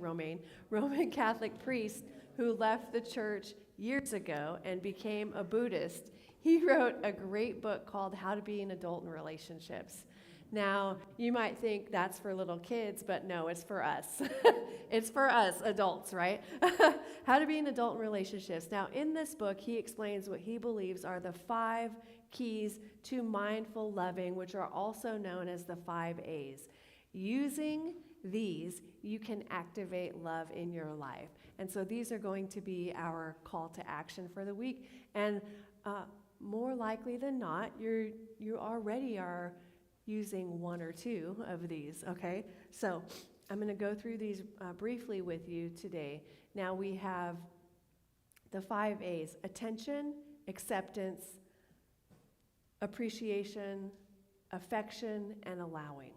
priest who left the church years ago and became a Buddhist. He wrote a great book called How to Be an Adult in Relationships. Now, you might think that's for little kids, but no, it's for us. It's for us adults, right? How to be an adult in relationships. Now, in this book, he explains what he believes are the 5 keys to mindful loving, which are also known as the 5 A's. Using these, you can activate love in your life. And so these are going to be our call to action for the week. And more likely than not, you already are using 1 or 2 of these, okay? So I'm going to go through these briefly with you today. Now we have the 5 A's: attention, acceptance, appreciation, affection, and allowing.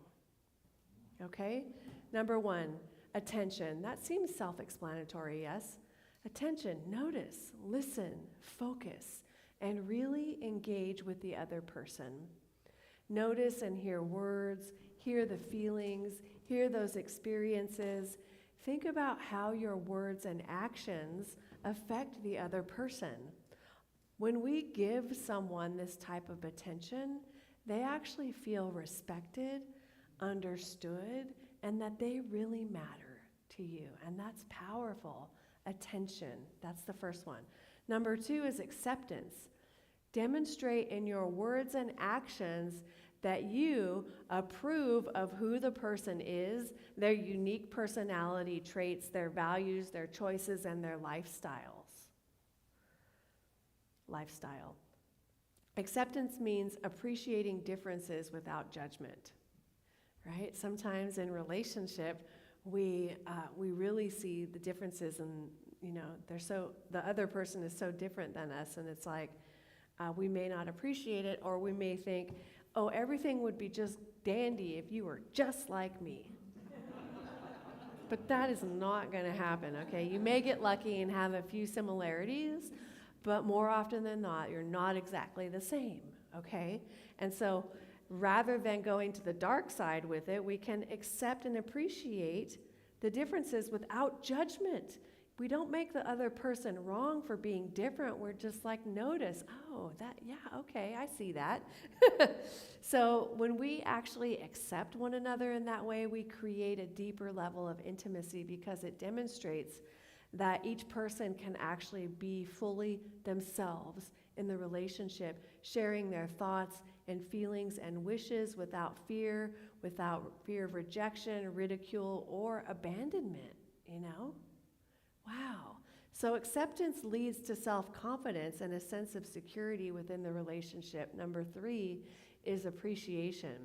Okay? Number 1, attention. That seems self-explanatory, yes? Attention, notice, listen, focus, and really engage with the other person. Notice and hear words, hear the feelings, hear those experiences. Think about how your words and actions affect the other person. When we give someone this type of attention, they actually feel respected, understood, and that they really matter to you. And that's powerful. Attention, that's the first one. Number 2 is acceptance. Demonstrate in your words and actions that you approve of who the person is, their unique personality traits, their values, their choices, and their lifestyle. Acceptance means appreciating differences without judgment, right? Sometimes in relationship, we really see the differences, and the other person is so different than us, and it's like we may not appreciate it, or we may think, oh, everything would be just dandy if you were just like me. But that is not going to happen, okay? You may get lucky and have a few similarities, but more often than not, you're not exactly the same, okay? And so rather than going to the dark side with it, we can accept and appreciate the differences without judgment. We don't make the other person wrong for being different. We're just like, notice, oh, okay, I see that. So when we actually accept one another in that way, we create a deeper level of intimacy because it demonstrates that each person can actually be fully themselves in the relationship, sharing their thoughts and feelings and wishes without fear of rejection, ridicule, or abandonment, Wow. So acceptance leads to self-confidence and a sense of security within the relationship. Number 3 is appreciation.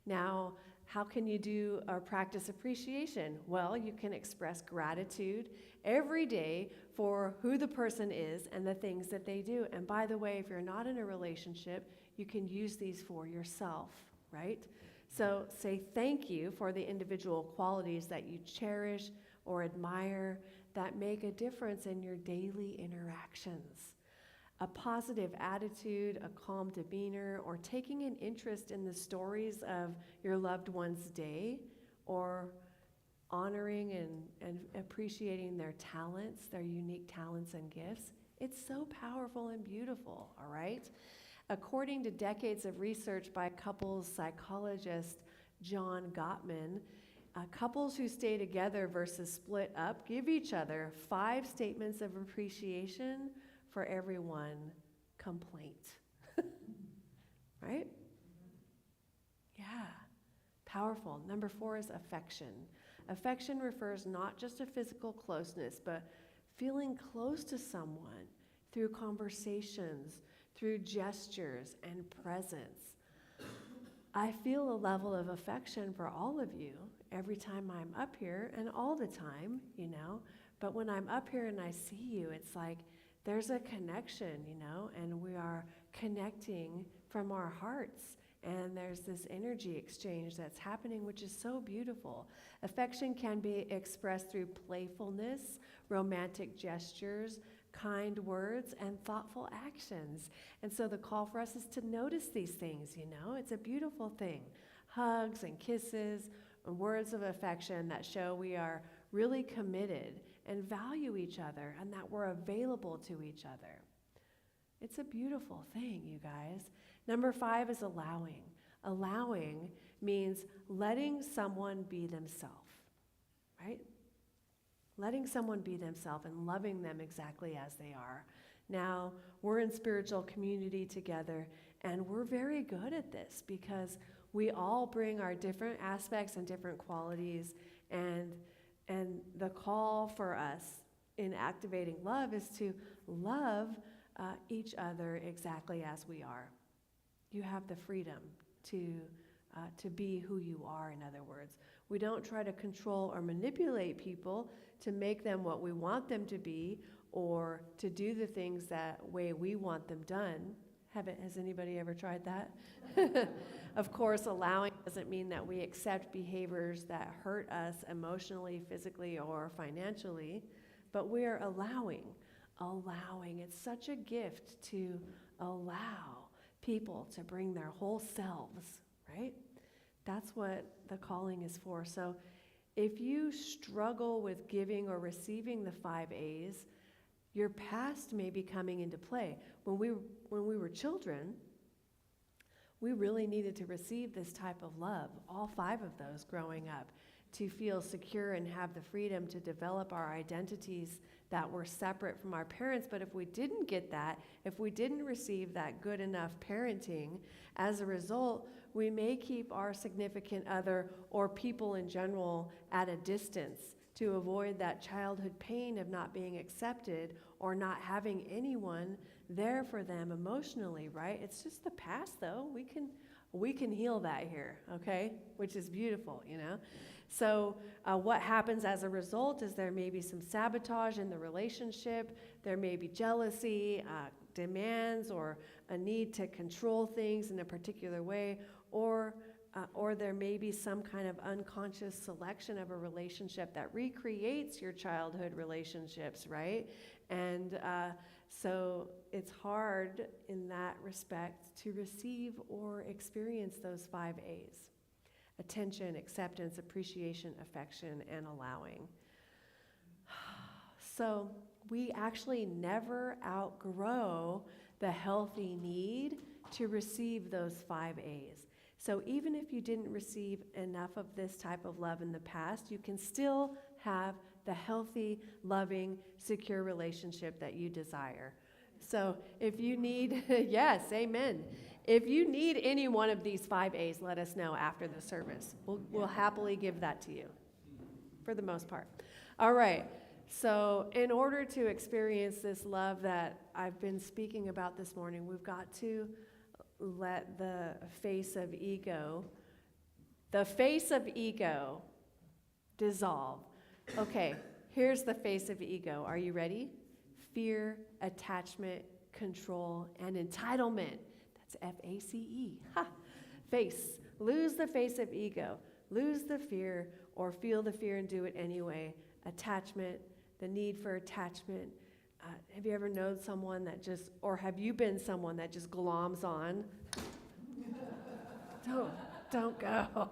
Now, how can you do or practice appreciation? Well, you can express gratitude every day for who the person is and the things that they do. And by the way, if you're not in a relationship, you can use these for yourself, right? So say thank you for the individual qualities that you cherish or admire that make a difference in your daily interactions. A positive attitude, a calm demeanor, or taking an interest in the stories of your loved one's day, or honoring and appreciating their talents, their unique talents and gifts. It's so powerful and beautiful, all right? According to decades of research by couples psychologist John Gottman, couples who stay together versus split up give each other 5 statements of appreciation for every one complaint. Right? Yeah. Powerful. Number 4 is affection. Affection refers not just to physical closeness, but feeling close to someone through conversations, through gestures and presence. I feel a level of affection for all of you every time I'm up here, and all the time, you know. But when I'm up here and I see you, it's like there's a connection, you know, and we are connecting from our hearts. And there's this energy exchange that's happening, which is so beautiful. Affection can be expressed through playfulness, romantic gestures, kind words, and thoughtful actions. And so the call for us is to notice these things, you know. It's a beautiful thing. Hugs and kisses and words of affection that show we are really committed and value each other and that we're available to each other. It's a beautiful thing, you guys. Number 5 is allowing. Allowing means letting someone be themselves, right? Letting someone be themselves and loving them exactly as they are. Now, we're in spiritual community together, and we're very good at this because we all bring our different aspects and different qualities, and the call for us in activating love is to love each other exactly as we are. You have the freedom to be who you are, in other words. We don't try to control or manipulate people to make them what we want them to be or to do the things that way we want them done. Has anybody ever tried that? Of course, allowing doesn't mean that we accept behaviors that hurt us emotionally, physically, or financially, but we are allowing. It's such a gift to allow people to bring their whole selves, right? That's what the calling is for. So if you struggle with giving or receiving the 5 A's, your past may be coming into play. When we were children, we really needed to receive this type of love, all 5 of those growing up, to feel secure and have the freedom to develop our identities that were separate from our parents. But if we didn't get that, if we didn't receive that good enough parenting, as a result, we may keep our significant other or people in general at a distance to avoid that childhood pain of not being accepted or not having anyone there for them emotionally, right? It's just the past, though. We can heal that here, okay? Which is beautiful, you know? So what happens as a result is there may be some sabotage in the relationship. There may be jealousy, demands, or a need to control things in a particular way, or there may be some kind of unconscious selection of a relationship that recreates your childhood relationships, right? And so it's hard in that respect to receive or experience those 5 A's. Attention, acceptance, appreciation, affection, and allowing. So we actually never outgrow the healthy need to receive those 5 A's. So even if you didn't receive enough of this type of love in the past, you can still have the healthy, loving, secure relationship that you desire. So if you need, yes, amen. If you need any one of these 5 A's, let us know after the service. We'll happily give that to you, for the most part. All right. So in order to experience this love that I've been speaking about this morning, we've got to let the face of ego dissolve. Okay, here's the face of ego. Are you ready? Fear, attachment, control, and entitlement. That's F-A-C-E. Ha! Face. Lose the face of ego. Lose the fear or feel the fear and do it anyway. Attachment, the need for attachment. Have you ever known someone that just, or have you been someone that just gloms on? Don't go.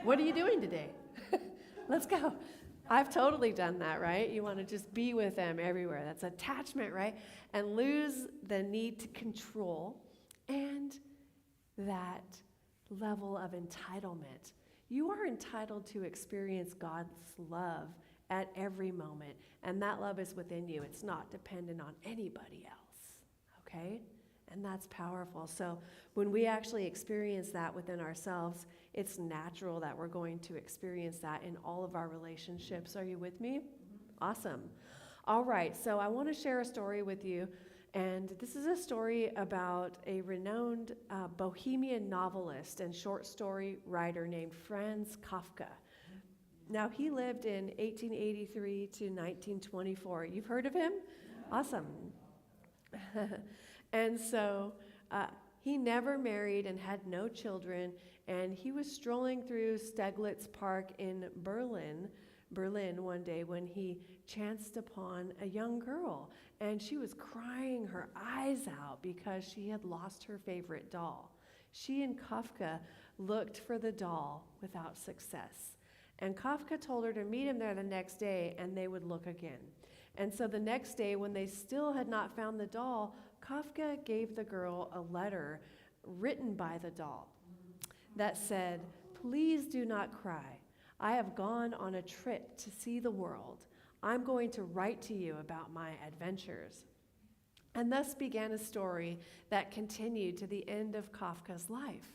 What are you doing today? Let's go. I've totally done that, right? You want to just be with them everywhere. That's attachment, right? And lose the need to control and that level of entitlement. You are entitled to experience God's love at every moment, and that love is within you. It's not dependent on anybody else, okay? And that's powerful. So when we actually experience that within ourselves, it's natural that we're going to experience that in all of our relationships. Are you with me? Awesome. All right, so I want to share a story with you. And this is a story about a renowned Bohemian novelist and short story writer named Franz Kafka. Now, he lived in 1883 to 1924. You've heard of him? Awesome. And so he never married and had no children, and he was strolling through Steglitz Park in Berlin one day when he chanced upon a young girl, and she was crying her eyes out because she had lost her favorite doll. She and Kafka looked for the doll without success. And Kafka told her to meet him there the next day and they would look again. And so the next day, when they still had not found the doll, Kafka gave the girl a letter written by the doll that said, "Please do not cry. I have gone on a trip to see the world. I'm going to write to you about my adventures." And thus began a story that continued to the end of Kafka's life.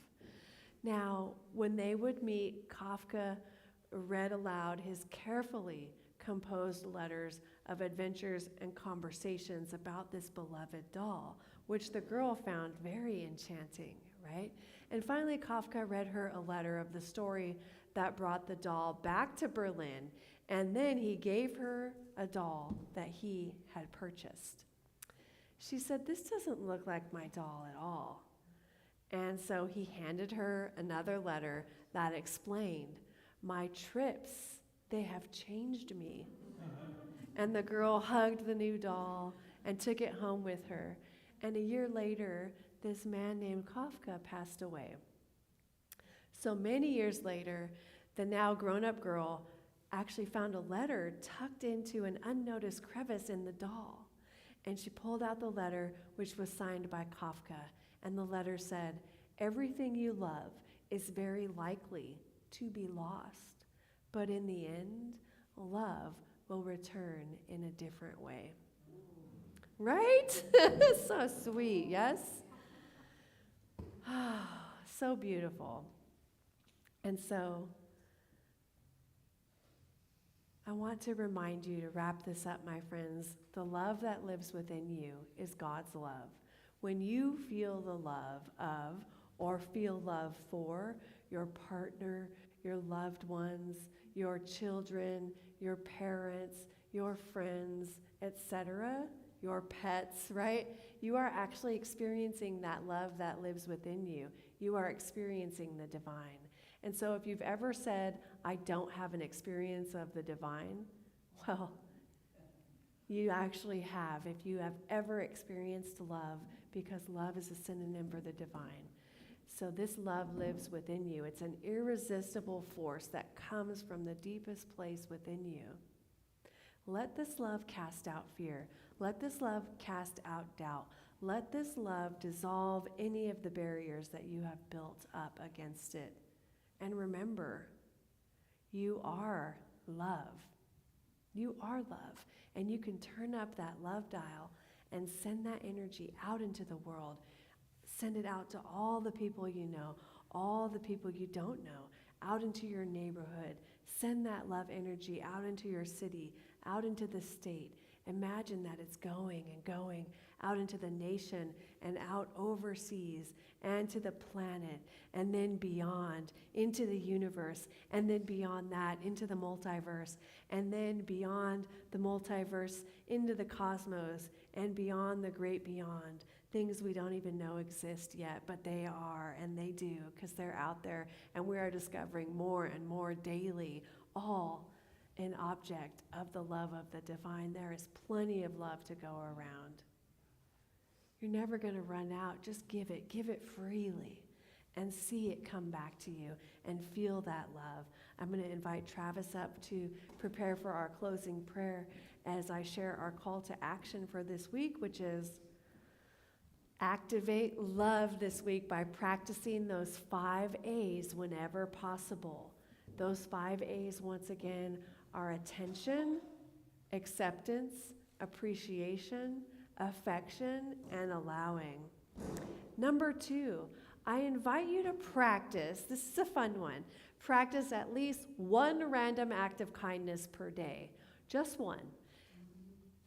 Now, when they would meet, Kafka read aloud his carefully composed letters of adventures and conversations about this beloved doll, which the girl found very enchanting, right? And finally, Kafka read her a letter of the story that brought the doll back to Berlin, and then he gave her a doll that he had purchased. She said, "This doesn't look like my doll at all." And so he handed her another letter that explained, "My trips, they have changed me." And the girl hugged the new doll and took it home with her. And a year later, this man named Kafka passed away. So many years later, the now grown-up girl actually found a letter tucked into an unnoticed crevice in the doll. And she pulled out the letter, which was signed by Kafka. And the letter said, "Everything you love is very likely to be lost. But in the end, love will return in a different way." Right? So sweet, yes? So beautiful. And so I want to remind you to wrap this up, my friends. The love that lives within you is God's love. When you feel the love of or feel love for your partner, your loved ones, your children, your parents, your friends, etc., your pets, right? You are actually experiencing that love that lives within you. You are experiencing the divine. And so if you've ever said, "I don't have an experience of the divine," well, you actually have if you have ever experienced love, because love is a synonym for the divine. So this love lives within you. It's an irresistible force that comes from the deepest place within you. Let this love cast out fear. Let this love cast out doubt. Let this love dissolve any of the barriers that you have built up against it. And remember, you are love. You are love. And you can turn up that love dial and send that energy out into the world. Send it out to all the people you know, all the people you don't know, out into your neighborhood. Send that love energy out into your city, out into the state. Imagine that it's going and going out into the nation and out overseas and to the planet and then beyond into the universe and then beyond that into the multiverse and then beyond the multiverse into the cosmos and beyond the great beyond. Things we don't even know exist yet, but they are, and they do, because they're out there, and we are discovering more and more daily, all an object of the love of the divine. There is plenty of love to go around. You're never going to run out. Just give it freely, and see it come back to you, and feel that love. I'm going to invite Travis up to prepare for our closing prayer as I share our call to action for this week, which is Activate love this week by practicing those 5 A's whenever possible. Those 5 A's, once again, are attention, acceptance, appreciation, affection, and allowing. Number 2, I invite you to practice, this is a fun one, practice at least one random act of kindness per day. Just one.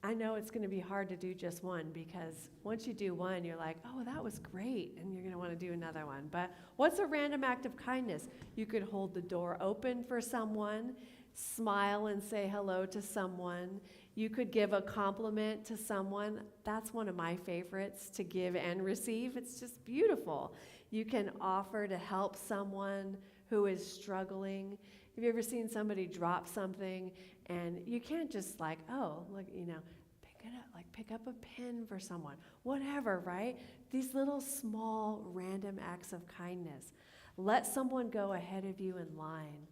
I know it's going to be hard to do just one because once you do one, you're like, oh, that was great, and you're going to want to do another one. But what's a random act of kindness? You could hold the door open for someone, smile and say hello to someone. You could give a compliment to someone. That's one of my favorites, to give and receive. It's just beautiful. You can offer to help someone who is struggling. Have you ever seen somebody drop something and you can't just like, oh, look, pick it up, like pick up a pen for someone, whatever, right? These little small random acts of kindness. Let someone go ahead of you in line.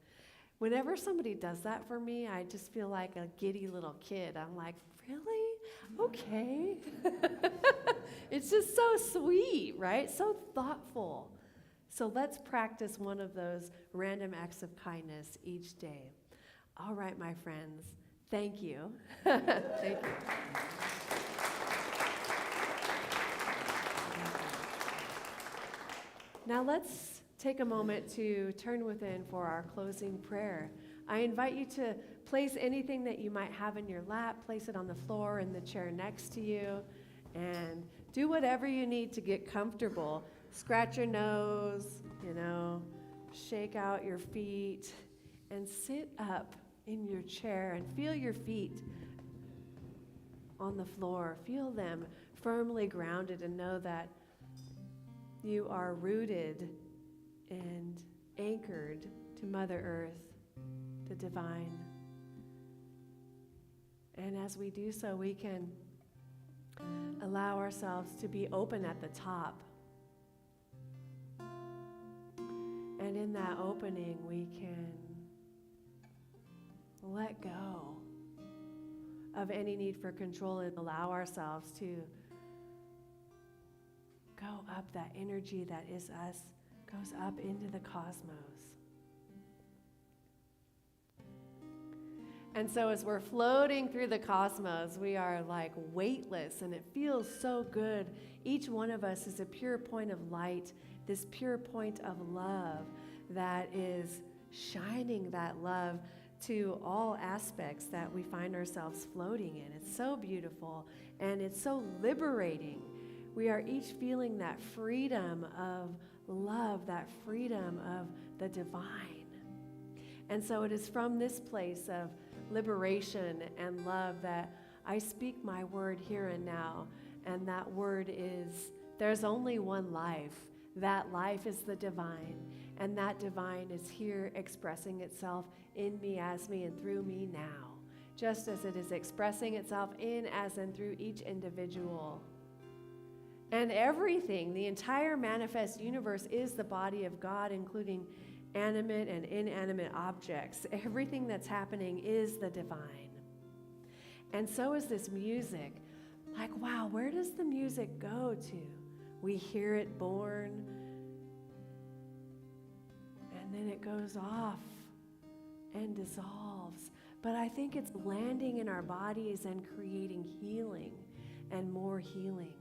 Whenever somebody does that for me, I just feel like a giddy little kid. I'm like, really? Okay. It's just so sweet, right? So thoughtful. So let's practice one of those random acts of kindness each day. All right, my friends, thank you. Thank you. Now let's take a moment to turn within for our closing prayer. I invite you to place anything that you might have in your lap, place it on the floor in the chair next to you, and do whatever you need to get comfortable. Scratch your nose, shake out your feet, and sit up in your chair and feel your feet on the floor. Feel them firmly grounded and know that you are rooted and anchored to Mother Earth, the divine. And as we do so, we can allow ourselves to be open at the top. And in that opening, we can let go of any need for control and allow ourselves to go up. That energy that is us goes up into the cosmos. And so as we're floating through the cosmos, we are like weightless, and it feels so good. Each one of us is a pure point of light, this pure point of love that is shining that love to all aspects that we find ourselves floating in. It's so beautiful, and it's so liberating. We are each feeling that freedom of love, that freedom of the divine. And so it is from this place of liberation and love that I speak my word here and now. And that word is, there's only one life. That life is the divine. And that divine is here expressing itself in me, as me, and through me now. Just as it is expressing itself in, as, and through each individual. And everything, the entire manifest universe is the body of God, including animate and inanimate objects. Everything that's happening is the divine. And so is this music. Like, wow, where does the music go to? We hear it born, and then it goes off and dissolves. But I think it's landing in our bodies and creating healing and more healing.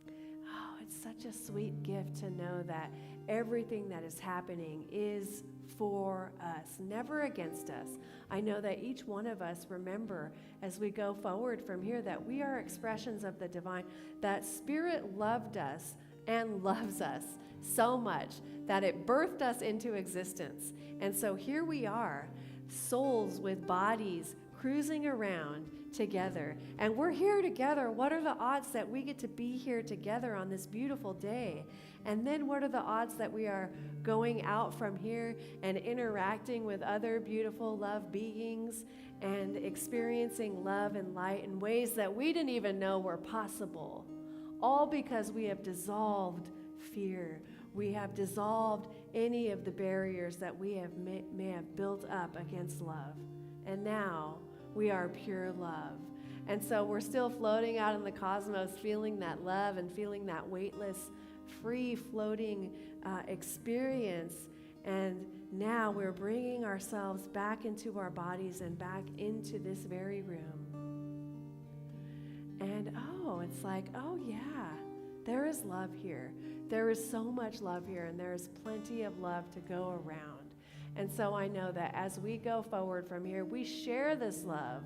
Oh, it's such a sweet gift to know that everything that is happening is for us, never against us. I know that each one of us remember as we go forward from here that we are expressions of the divine, that Spirit loved us and loves us so much that it birthed us into existence. And so here we are, souls with bodies cruising around together. And we're here together. What are the odds that we get to be here together on this beautiful day? And then what are the odds that we are going out from here and interacting with other beautiful love beings and experiencing love and light in ways that we didn't even know were possible? All because we have dissolved fear. We have dissolved any of the barriers that we have may have built up against love. And now We are pure love. And so we're still floating out in the cosmos, feeling that love and feeling that weightless, free floating experience. And now we're bringing ourselves back into our bodies and back into this very room. And it's like, oh yeah, there is love here. There is so much love here, and there is plenty of love to go around. And so I know that as we go forward from here, we share this love.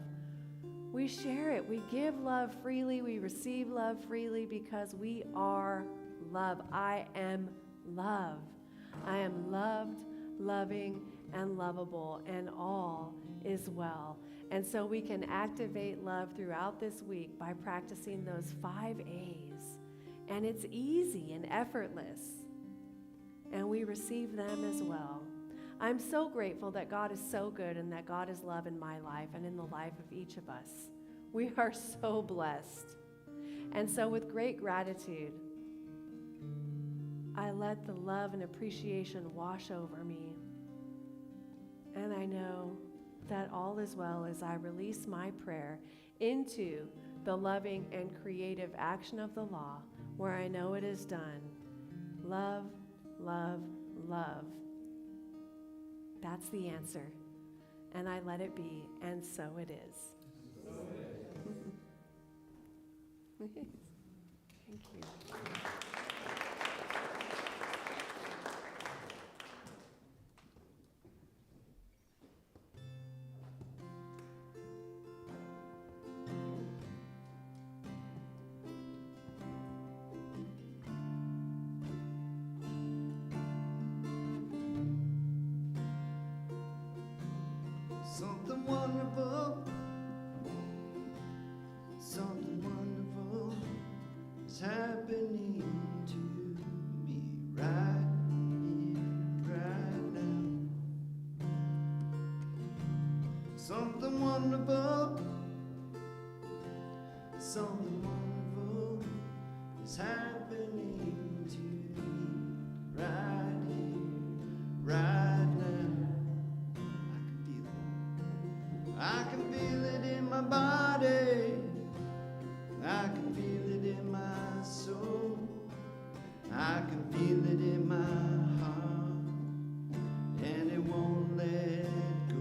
We share it. We give love freely. We receive love freely because we are love. I am love. I am loved, loving, and lovable, and all is well. And so we can activate love throughout this week by practicing those 5 A's. And it's easy and effortless. And we receive them as well. I'm so grateful that God is so good and that God is love in my life and in the life of each of us. We are so blessed. And so with great gratitude, I let the love and appreciation wash over me. And I know that all is well as I release my prayer into the loving and creative action of the law, where I know it is done. Love, love, love. That's the answer. And I let it be, and so it is. Thank you. Something wonderful, something wonderful is happening to me right here, right now. Something wonderful, something wonderful is happening to me right here, right now. I can feel it in my body, I can feel it in my soul, I can feel it in my heart, and it won't let go.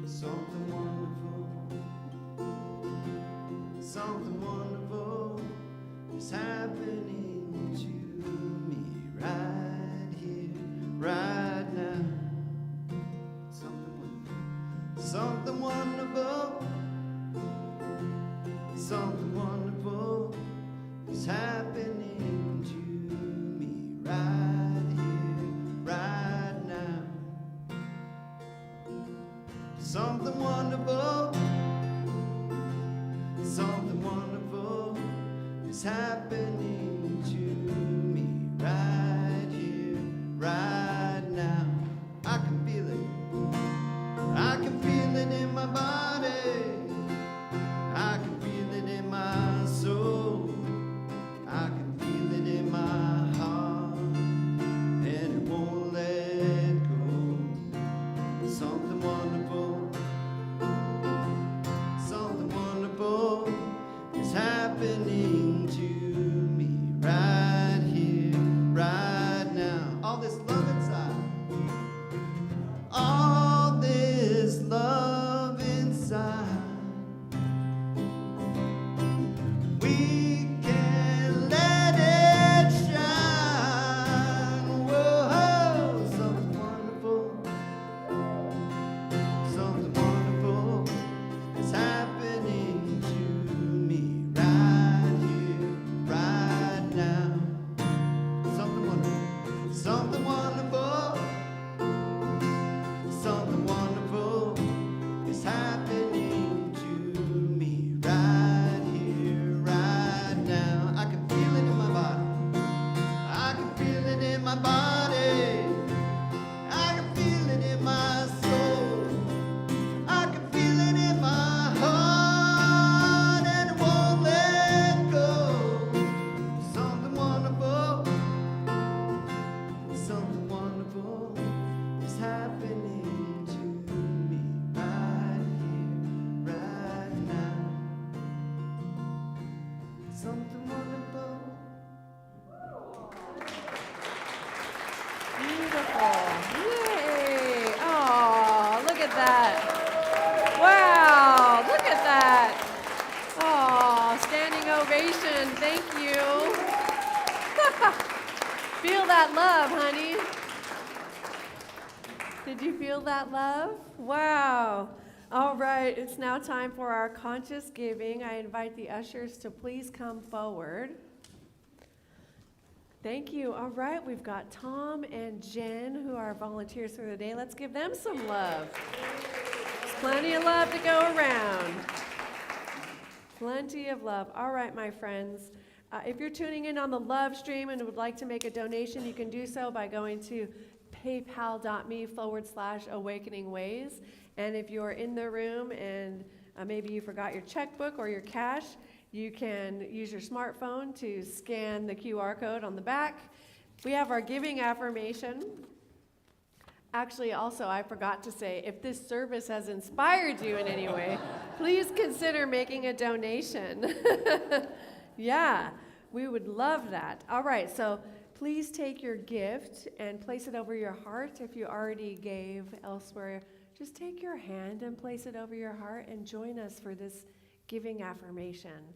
Something wonderful is happening to me right here, right now. Something wonderful, something wonderful is happening to me right here, right now. Something wonderful, something wonderful is happening to me right here, right now. I can feel it. I can feel it in my body, I can feel it in my soul, I can feel it in my heart, and it won't let go. Something wonderful is happening to me affirmation. Thank you. Feel that love, honey. Did you feel that love? Wow. All right, it's now time for our conscious giving. I invite the ushers to please come forward. Thank you. All right, we've got Tom and Jen, who are volunteers for the day. Let's give them some love. There's plenty of love to go around. Plenty of love. All right, my friends. If you're tuning in on the live stream and would like to make a donation, you can do so by going to paypal.me/awakeningways. And if you're in the room and maybe you forgot your checkbook or your cash, you can use your smartphone to scan the QR code on the back. We have our giving affirmation. Actually, also, I forgot to say, if this service has inspired you in any way, please consider making a donation. Yeah, we would love that. All right, so please take your gift and place it over your heart. If you already gave elsewhere, just take your hand and place it over your heart and join us for this giving affirmation.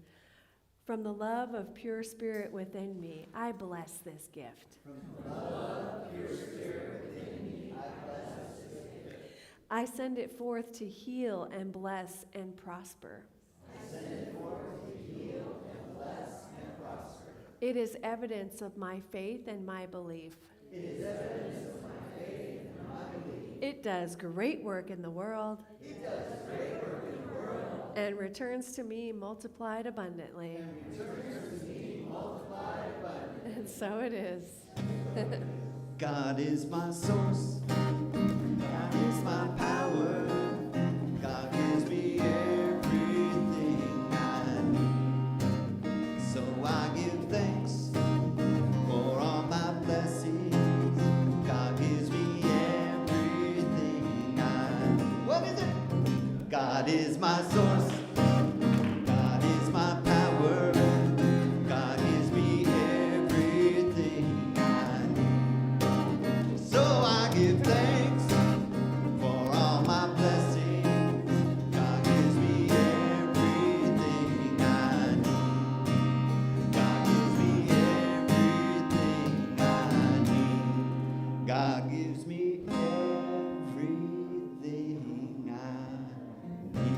From the love of pure spirit within me, I bless this gift. From the love of pure spirit within me, I bless this gift. I send it forth to heal and bless and prosper. I send it forth to heal and bless and prosper. It is evidence of my faith and my belief. It is evidence of my faith and my belief. It does great work in the world. It does great work in the world. And returns to me multiplied abundantly. And returns to me multiplied abundantly. And so it is. God is my source. God is my power. God gives me everything I need. So I give thanks for all my blessings. God gives me everything I need. What is it? God is my source. God is my power. God gives me everything I need. So I give thanks for all my blessings. God gives me everything I need. God gives me everything I need. God gives me everything I need.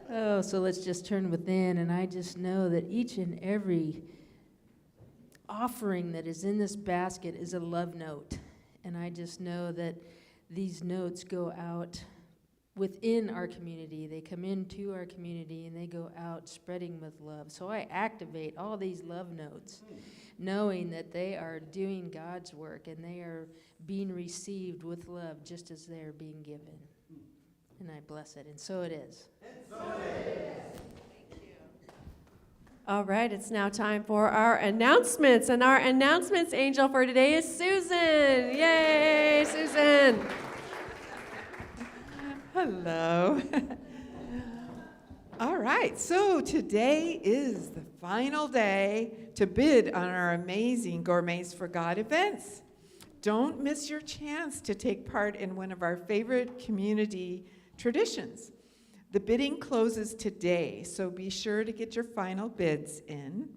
Oh, so let's just turn within, and I just know that each and every offering that is in this basket is a love note. And I just know that these notes go out within our community. They come into our community, and they go out spreading with love. So I activate all these love notes, knowing that they are doing God's work, and they are being received with love just as they are being given. And I bless it, and so it is. All right, it's now time for our announcements. And our announcements angel for today is Susan. Yay, Susan. Hello. All right, so today is the final day to bid on our amazing Gourmets for God events. Don't miss your chance to take part in one of our favorite community traditions. The bidding closes today, so be sure to get your final bids in.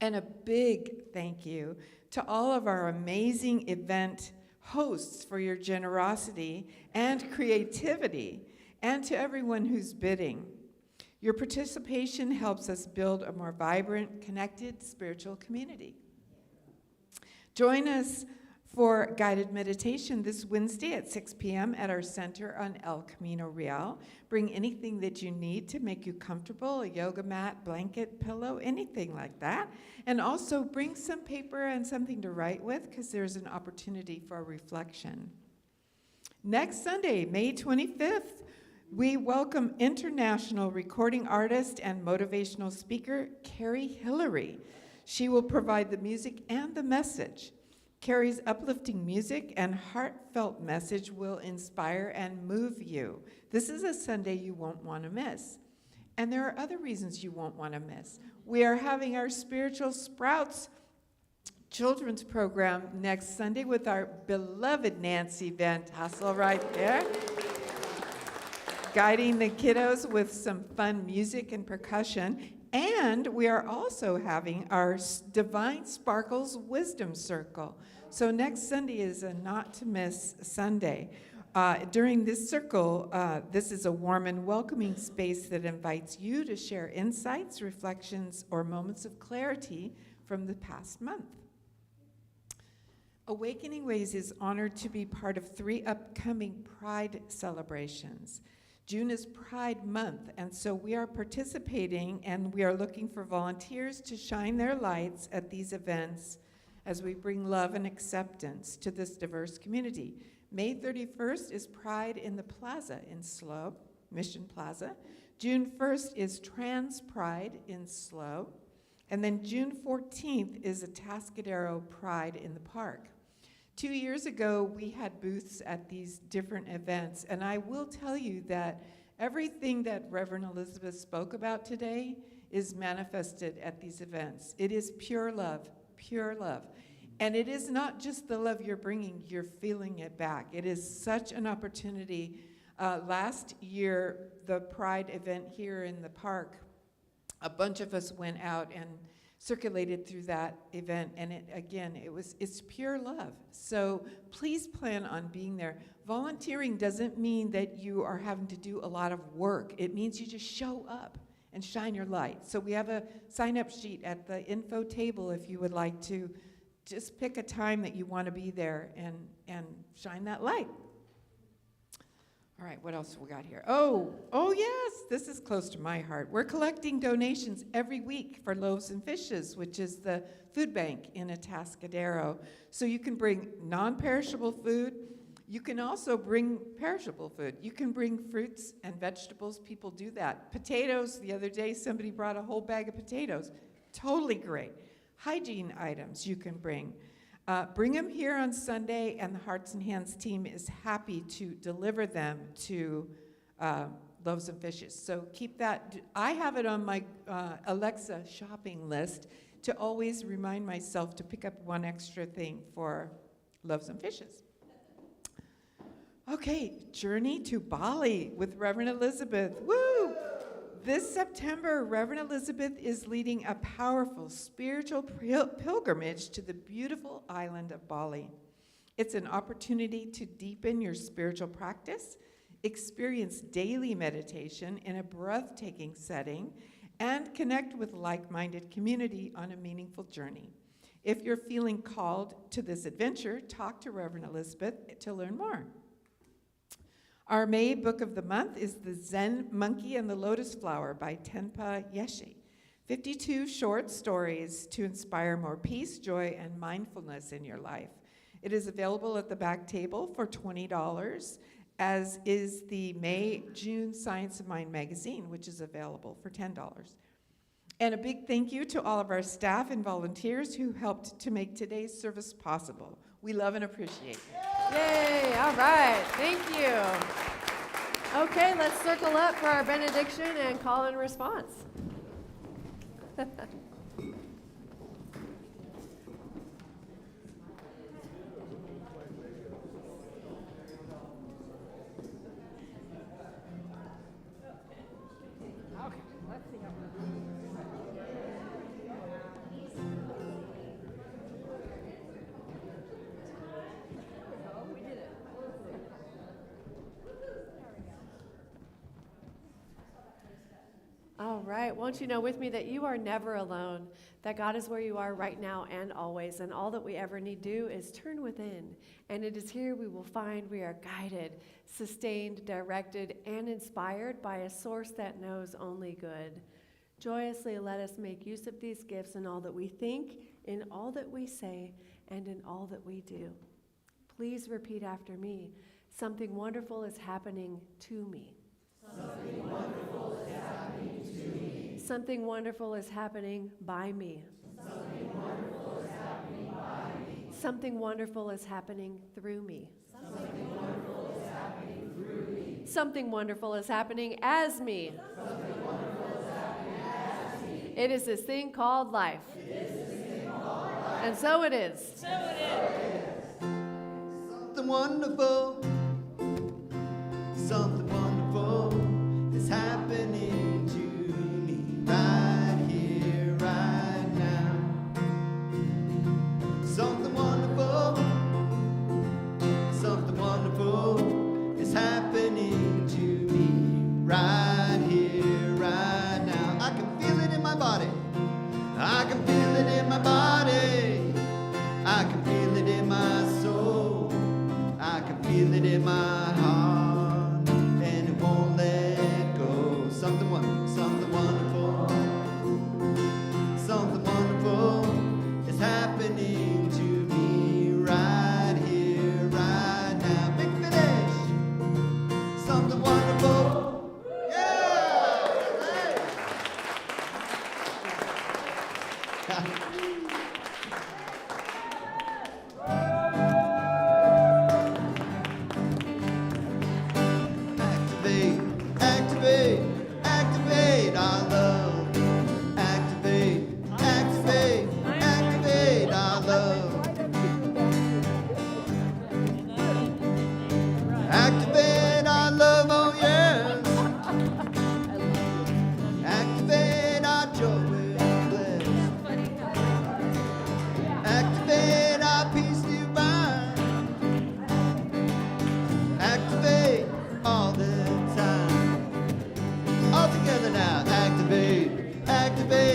And a big thank you to all of our amazing event hosts for your generosity and creativity, and to everyone who's bidding. Your participation helps us build a more vibrant, connected spiritual community. Join us for guided meditation this Wednesday at 6 p.m. at our center on El Camino Real. Bring anything that you need to make you comfortable, a yoga mat, blanket, pillow, anything like that. And also bring some paper and something to write with, because there's an opportunity for reflection. Next Sunday, May 25th, we welcome international recording artist and motivational speaker, Carrie Hillary. She will provide the music and the message. Carrie's uplifting music and heartfelt message will inspire and move you. This is a Sunday you won't want to miss. And there are other reasons you won't want to miss. We are having our Spiritual Sprouts children's program next Sunday with our beloved Nancy Van Tassel right there, guiding the kiddos with some fun music and percussion. And we are also having our Divine Sparkles Wisdom Circle. So next Sunday is a not-to-miss Sunday. During this circle, this is a warm and welcoming space that invites you to share insights, reflections, or moments of clarity from the past month. Awakening Ways is honored to be part of 3 upcoming Pride celebrations. June is Pride Month, and so we are participating and we are looking for volunteers to shine their lights at these events as we bring love and acceptance to this diverse community. May 31st is Pride in the Plaza in SLO, Mission Plaza. June 1st is Trans Pride in SLO. And then June 14th is a Atascadero Pride in the park. 2 years ago, we had booths at these different events, and I will tell you that everything that Reverend Elizabeth spoke about today is manifested at these events. It is pure love, pure love. And it is not just the love you're bringing, you're feeling it back. It is such an opportunity. Last year, the Pride event here in the park, a bunch of us went out and circulated through that event, and it's pure love. So please plan on being there. Volunteering doesn't mean that you are having to do a lot of work. It means you just show up and shine your light. So we have a sign-up sheet at the info table if you would like to just pick a time that you want to be there and shine that light. All right, what else we got here? Oh yes, this is close to my heart. We're collecting donations every week for Loaves and Fishes, which is the food bank in Atascadero. So you can bring non-perishable food. You can also bring perishable food. You can bring fruits and vegetables. People do that. Potatoes, the other day somebody brought a whole bag of potatoes. Totally great. Hygiene items you can bring. Bring them here on Sunday, and the Hearts and Hands team is happy to deliver them to Loaves and Fishes. So keep that. I have it on my Alexa shopping list to always remind myself to pick up one extra thing for Loaves and Fishes. Okay, Journey to Bali with Reverend Elizabeth. Woo! This September, Reverend Elizabeth is leading a powerful spiritual pilgrimage to the beautiful island of Bali. It's an opportunity to deepen your spiritual practice, experience daily meditation in a breathtaking setting, and connect with like-minded community on a meaningful journey. If you're feeling called to this adventure, talk to Reverend Elizabeth to learn more. Our May book of the month is The Zen Monkey and the Lotus Flower by Tenpa Yeshe. 52 short stories to inspire more peace, joy, and mindfulness in your life. It is available at the back table for $20, as is the May-June Science of Mind magazine, which is available for $10. And a big thank you to all of our staff and volunteers who helped to make today's service possible. We love and appreciate you. Yay, all right, thank you. Okay, let's circle up for our benediction and call and response. All right, won't you know with me that you are never alone, that God is where you are right now and always, and all that we ever need do is turn within, and it is here we will find we are guided, sustained, directed, and inspired by a source that knows only good. Joyously let us make use of these gifts in all that we think, in all that we say, and in all that we do. Please repeat after me. Something wonderful is happening to me. Something wonderful is happening to me. Something wonderful is happening by me. Something wonderful is happening by me. Something wonderful is happening through me. Something wonderful is happening through me. Something wonderful is happening as me. Something wonderful is happening as me. It is this thing called life. It is this thing called life. And so it is. Something wonderful, something wonderful is happening to me right here, right now. Something wonderful, something wonderful is happening to me right here, right now. I can feel it in my body. I can feel it in my body. I can feel it in my soul. I can feel it in my heart, and it won't let go. Something wonderful, something wonderful, something wonderful is happening to me right here, right now. Big finish. Something wonderful. Yeah! Hey! Activate, activate, activate our love. Activate, activate, activate our love. Activate our love, oh yes. Activate our joy we're blessed. Activate our peace divine. Activate all the time. All together now. Activate, activate.